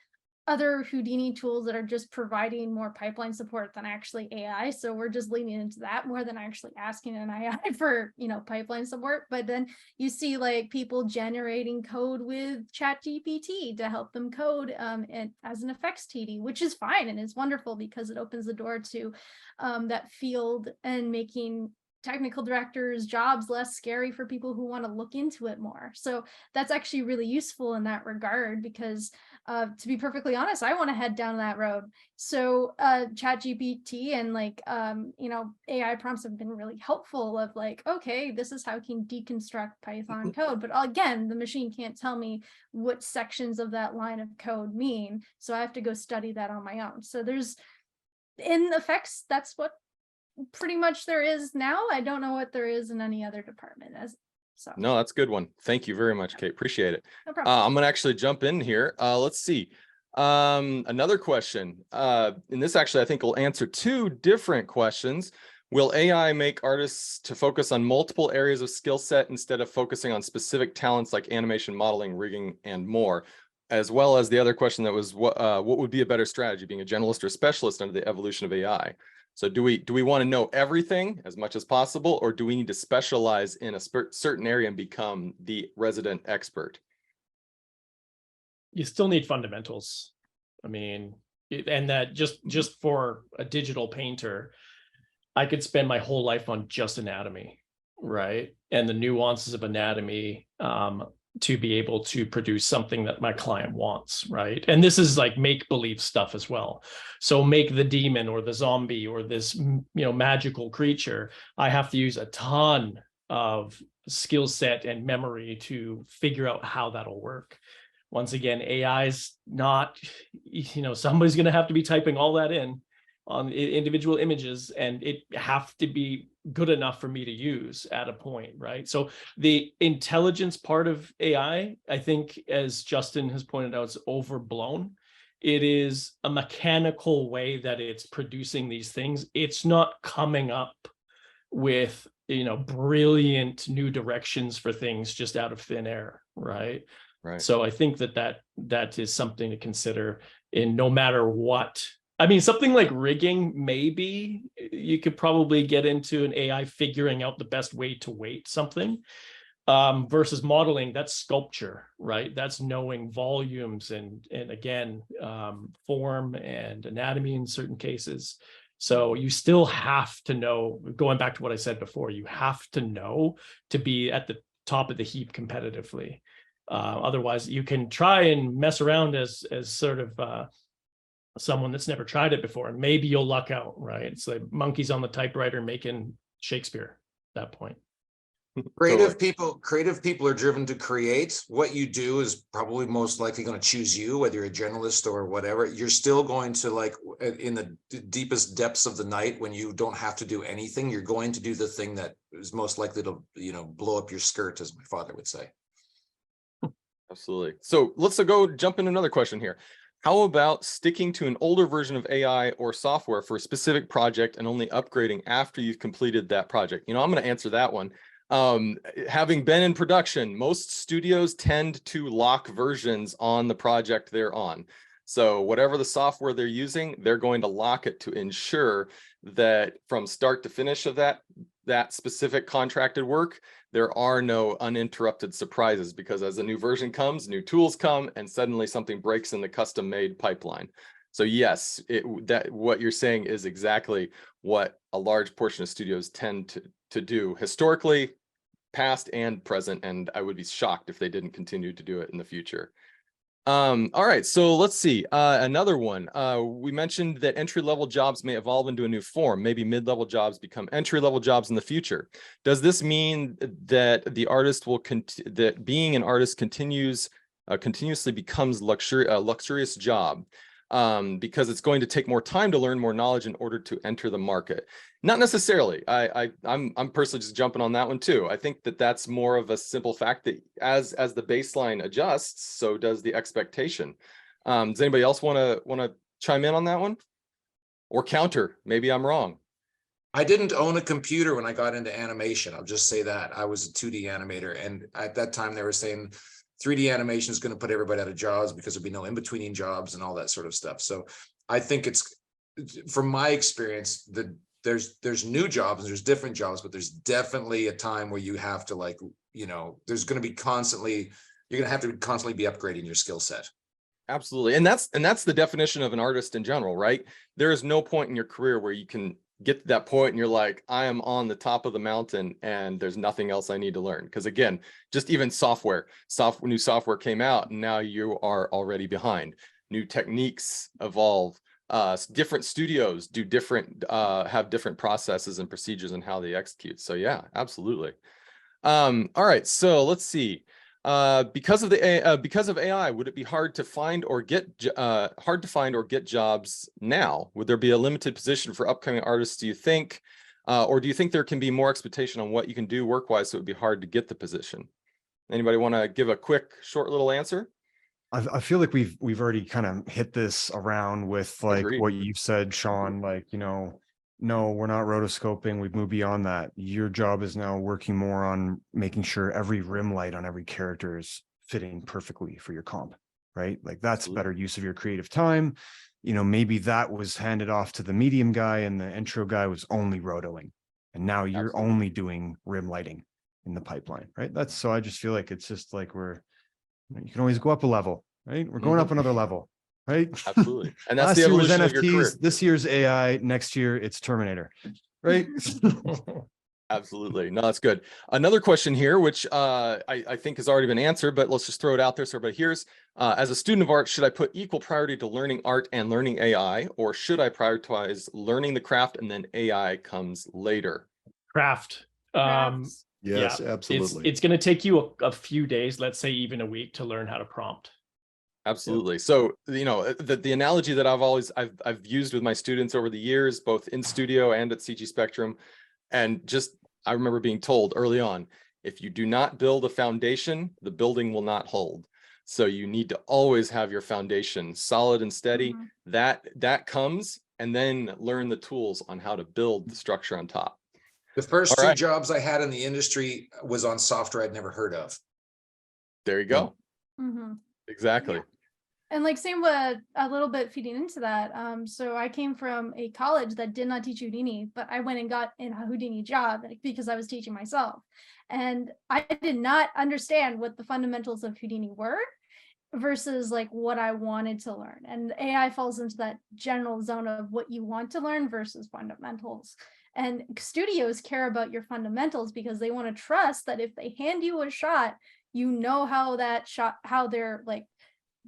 other Houdini tools that are just providing more pipeline support than actually AI. So we're just leaning into that more than actually asking an AI for, you know, pipeline support. But then you see like people generating code with ChatGPT to help them code as an effects TD, which is fine and is wonderful because it opens the door to that field and making technical directors' jobs less scary for people who want to look into it more. So that's actually really useful in that regard, because to be perfectly honest, I want to head down that road. So ChatGPT and like, you know, AI prompts have been really helpful of like, okay, this is how I can deconstruct Python code. But again, the machine can't tell me what sections of that line of code mean. So I have to go study that on my own. So there's, in effects, that's what pretty much there is now. I don't know what there is in any other department. So no, that's a good one. Thank you very much, Kate. Appreciate it. No problem. I'm gonna actually jump in here. Let's see. Another question. And this actually I think will answer two different questions. Will AI make artists to focus on multiple areas of skill set instead of focusing on specific talents like animation, modeling, rigging, and more? As well as the other question that was what would be a better strategy, being a generalist or specialist under the evolution of AI? So do we want to know everything as much as possible, or do we need to specialize in a certain area and become the resident expert? You still need fundamentals. I mean, and that just for a digital painter, I could spend my whole life on just anatomy, right? And the nuances of anatomy to be able to produce something that my client wants, right? And this is like make-believe stuff as well. So make the demon or the zombie or this, you know, magical creature. I have to use a ton of skill set and memory to figure out how that'll work. Once again, AI is not, you know, somebody's going to have to be typing all that in on individual images, and it have to be good enough for me to use at a point, right? So the intelligence part of AI, I think, as Justin has pointed out, is overblown. It is a mechanical way that it's producing these things. It's not coming up with, you know, brilliant new directions for things just out of thin air, right? Right. So I think that is something to consider in no matter what. I mean, something like rigging, maybe you could probably get into an AI figuring out the best way to weight something, versus modeling. That's sculpture, right? That's knowing volumes and again, form and anatomy in certain cases. So you still have to know, going back to what I said before, you have to know to be at the top of the heap competitively. Otherwise, you can try and mess around as sort of someone that's never tried it before, and maybe you'll luck out, right? It's like monkeys on the typewriter making Shakespeare at that point. Creative people are driven to create. What you do is probably most likely going to choose you, whether you're a journalist or whatever. You're still going to, like, in the deepest depths of the night when you don't have to do anything, you're going to do the thing that is most likely to, blow up your skirt, as my father would say. Absolutely. So let's go jump into another question here. How about sticking to an older version of AI or software for a specific project and only upgrading after you've completed that project? I'm going to answer that one. Having been in production, most studios tend to lock versions on the project they're on. So whatever the software they're using, they're going to lock it to ensure that from start to finish of that specific contracted work, there are no uninterrupted surprises, because as a new version comes, new tools come, and suddenly something breaks in the custom-made pipeline. So yes, what you're saying is exactly what a large portion of studios tend to do historically, past and present, and I would be shocked if they didn't continue to do it in the future. All right, so let's see. Another one. We mentioned that entry-level jobs may evolve into a new form. Maybe mid-level jobs become entry-level jobs in the future. Does this mean that the artist that being an artist continuously becomes a luxurious job? Because it's going to take more time to learn more knowledge in order to enter the market. Not necessarily. I'm personally just jumping on that one too. I think that's more of a simple fact that as the baseline adjusts, so does the expectation. Does anybody else want to chime in on that one, or counter? Maybe I'm wrong. I didn't own a computer when I got into animation. I'll just say that. I was a 2D animator, and at that time they were saying 3D animation is going to put everybody out of jobs because there'd be no in-betweening jobs and all that sort of stuff. So I think it's, from my experience, that there's new jobs and there's different jobs, but there's definitely a time where you have to, like, there's going to be you're going to have to constantly be upgrading your skill set. Absolutely. And that's the definition of an artist in general, right? There is no point in your career where you can get to that point and you're like, I am on the top of the mountain and there's nothing else I need to learn. Because again, just even new software came out and now you are already behind. New techniques evolve. Different studios do have different processes and procedures and how they execute. So yeah, absolutely. All right, so let's see. Because of AI, would it be hard to find or get jobs now? Would there be a limited position for upcoming artists, do you think? Or do you think there can be more expectation on what you can do work-wise, so it would be hard to get the position? Anybody want to give a quick, short little answer? I feel like we've already kind of hit this around with, like, Agreed. what you've said, Sean, like, no, we're not rotoscoping. We've moved beyond that. Your job is now working more on making sure every rim light on every character is fitting perfectly for your comp, right? Like, that's Absolutely. better use of your creative time. Maybe that was handed off to the medium guy and the intro guy was only rotoing. And now you're Absolutely. only doing rim lighting in the pipeline, right? So I just feel like it's just like you can always go up a level, right? We're going up another level, right? Absolutely. And that's Last the year was evolution of your career. NFTs. This year's AI. Next year it's Terminator, right? Absolutely. No, that's good. Another question here, which I think has already been answered, but let's just throw it out there so everybody hears. As a student of art, should I put equal priority to learning art and learning AI, or should I prioritize learning the craft and then AI comes later? Craft. Crafts. Yes, Yeah, absolutely. It's going to take you a few days, let's say even a week, to learn how to prompt. Absolutely. So, the analogy that I've used with my students over the years, both in studio and at CG Spectrum, and I remember being told early on, if you do not build a foundation, the building will not hold. So you need to always have your foundation solid and steady. That comes, and then learn the tools on how to build the structure on top. The first All two right. jobs I had in the industry was on software I'd never heard of. There you go. Exactly. Yeah. And like same with a little bit feeding into that. So I came from a college that did not teach Houdini, but I went and got in a Houdini job because I was teaching myself. And I did not understand what the fundamentals of Houdini were versus like what I wanted to learn. And AI falls into that general zone of what you want to learn versus fundamentals. And studios care about your fundamentals because they want to trust that if they hand you a shot, how they're like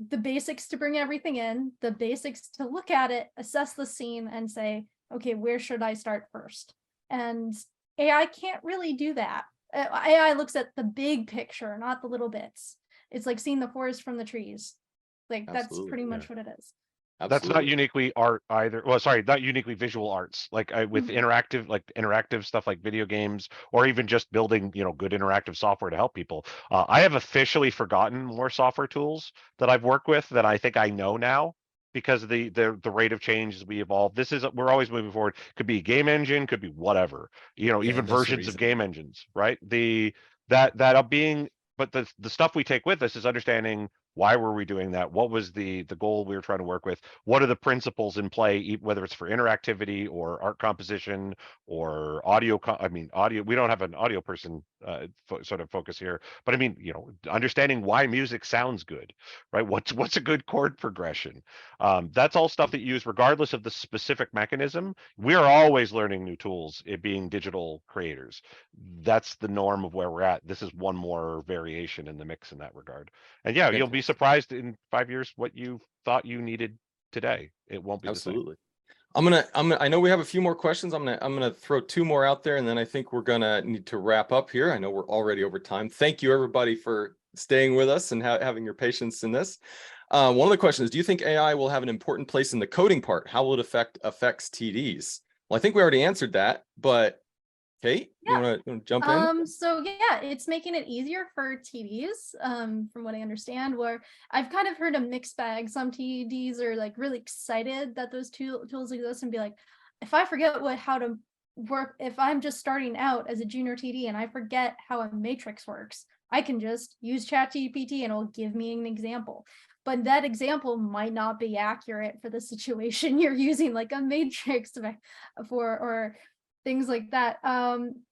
the basics to bring everything in, the basics to look at it, assess the scene and say, okay, where should I start first? And AI can't really do that. AI looks at the big picture, not the little bits. It's like seeing the forest from the trees. Like that's Absolutely, pretty much what it is. That's not uniquely art either. Well, sorry, not uniquely visual arts. Like with interactive stuff like video games, or even just building, good interactive software to help people. I have officially forgotten more software tools that I've worked with that I think I know now because of the rate of change as we evolve. We're always moving forward. Could be a game engine, could be whatever. Even that's the versions of reason. game engines, right? But the stuff we take with us is understanding why were we doing that? What was the goal we were trying to work with? What are the principles in play, whether it's for interactivity or art composition or audio? Audio. We don't have an audio person sort of focus here, but I mean, understanding why music sounds good, right? What's a good chord progression? That's all stuff that you use regardless of the specific mechanism. We are always learning new tools, it being digital creators. That's the norm of where we're at. This is one more variation in the mix in that regard. And yeah, you'll be surprised in 5 years what you thought you needed today. It won't be Absolutely. I know we have a few more questions. I'm gonna throw 2 more out there, and then I think we're gonna need to wrap up here. I know we're already over time. Thank you everybody for staying with us and having your patience in this. One of the questions: do you think AI will have an important place in the coding part? How will it affect TDs? Well, I think we already answered that, but Kate, you want to jump in? So yeah, it's making it easier for TDs, from what I understand, where I've kind of heard a mixed bag. Some TDs are like really excited that those tools exist and be like, if I forget how to work, if I'm just starting out as a junior TD and I forget how a matrix works, I can just use ChatGPT and it'll give me an example. But that example might not be accurate for the situation you're using, like a matrix for, or things like that.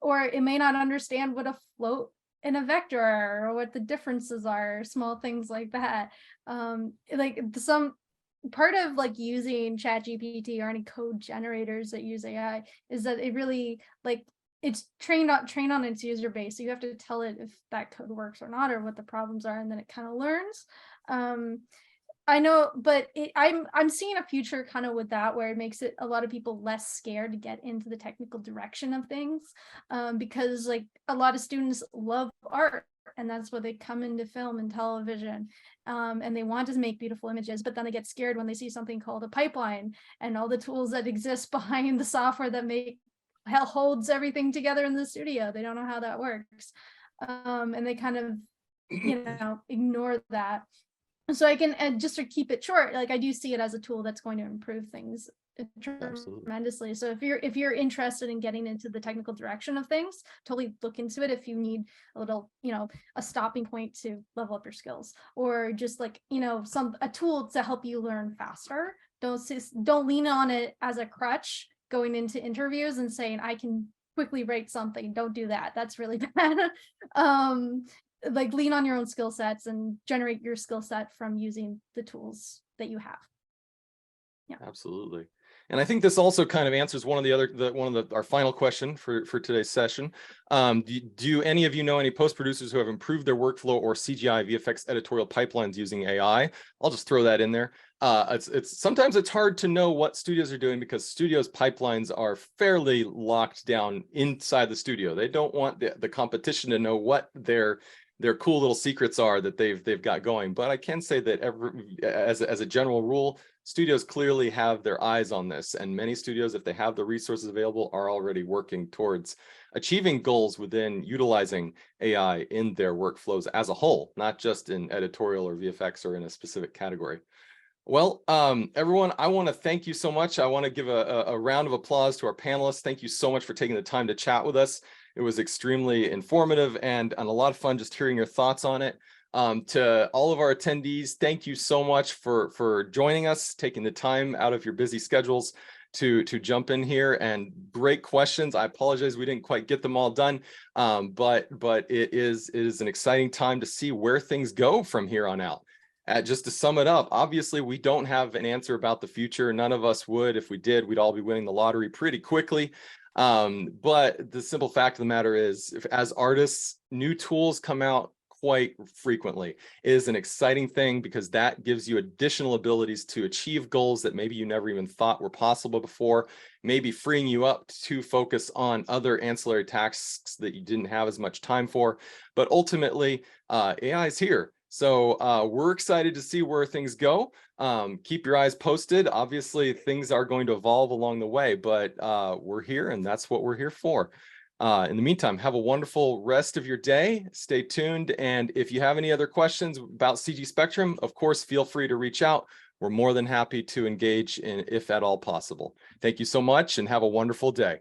Or it may not understand what a float and a vector are, or what the differences are, small things like that. Like some part of like using ChatGPT or any code generators that use AI is that it really it's trained on its user base. So you have to tell it if that code works or not, or what the problems are, and then it kind of learns. I know, but I'm seeing a future kind of with that where it makes it a lot of people less scared to get into the technical direction of things, because like a lot of students love art and that's what they come into film and television, and they want to make beautiful images, but then they get scared when they see something called a pipeline and all the tools that exist behind the software that holds everything together in the studio. They don't know how that works, and they kind of ignore that. So I can just to keep it short, like I do see it as a tool that's going to improve things tremendously. So if you're interested in getting into the technical direction of things, totally look into it. If you need a little, a stopping point to level up your skills, or just like, a tool to help you learn faster. Don't lean on it as a crutch going into interviews and saying I can quickly write something. Don't do that. That's really bad. Like lean on your own skill sets and generate your skill set from using the tools that you have. Yeah, absolutely. And I think this also kind of answers one of our final question for today's session. Do any of you know any post producers who have improved their workflow or CGI VFX editorial pipelines using AI? I'll just throw that in there. Sometimes it's hard to know what studios are doing because studios' pipelines are fairly locked down inside the studio. They don't want the competition to know what their cool little secrets are that they've got going. But I can say that as a general rule, studios clearly have their eyes on this, and many studios, if they have the resources available, are already working towards achieving goals within utilizing AI in their workflows as a whole, not just in editorial or VFX or in a specific category. Well, everyone, I want to thank you so much. I want to give a round of applause to our panelists. Thank you so much for taking the time to chat with us. It was extremely informative and a lot of fun just hearing your thoughts on it. To all of our attendees, thank you so much for joining us, taking the time out of your busy schedules to jump in here, and great questions. I apologize we didn't quite get them all done, but it is an exciting time to see where things go from here on out. Just to sum it up, obviously we don't have an answer about the future. None of us would. If we did, we'd all be winning the lottery pretty quickly. But the simple fact of the matter is, as artists, new tools come out quite frequently. It is an exciting thing because that gives you additional abilities to achieve goals that maybe you never even thought were possible before, maybe freeing you up to focus on other ancillary tasks that you didn't have as much time for. But ultimately, AI is here. So we're excited to see where things go. Keep your eyes posted. Obviously, things are going to evolve along the way, but we're here and that's what we're here for. In the meantime, have a wonderful rest of your day. Stay tuned. And if you have any other questions about CG Spectrum, of course, feel free to reach out. We're more than happy to engage in if at all possible. Thank you so much and have a wonderful day.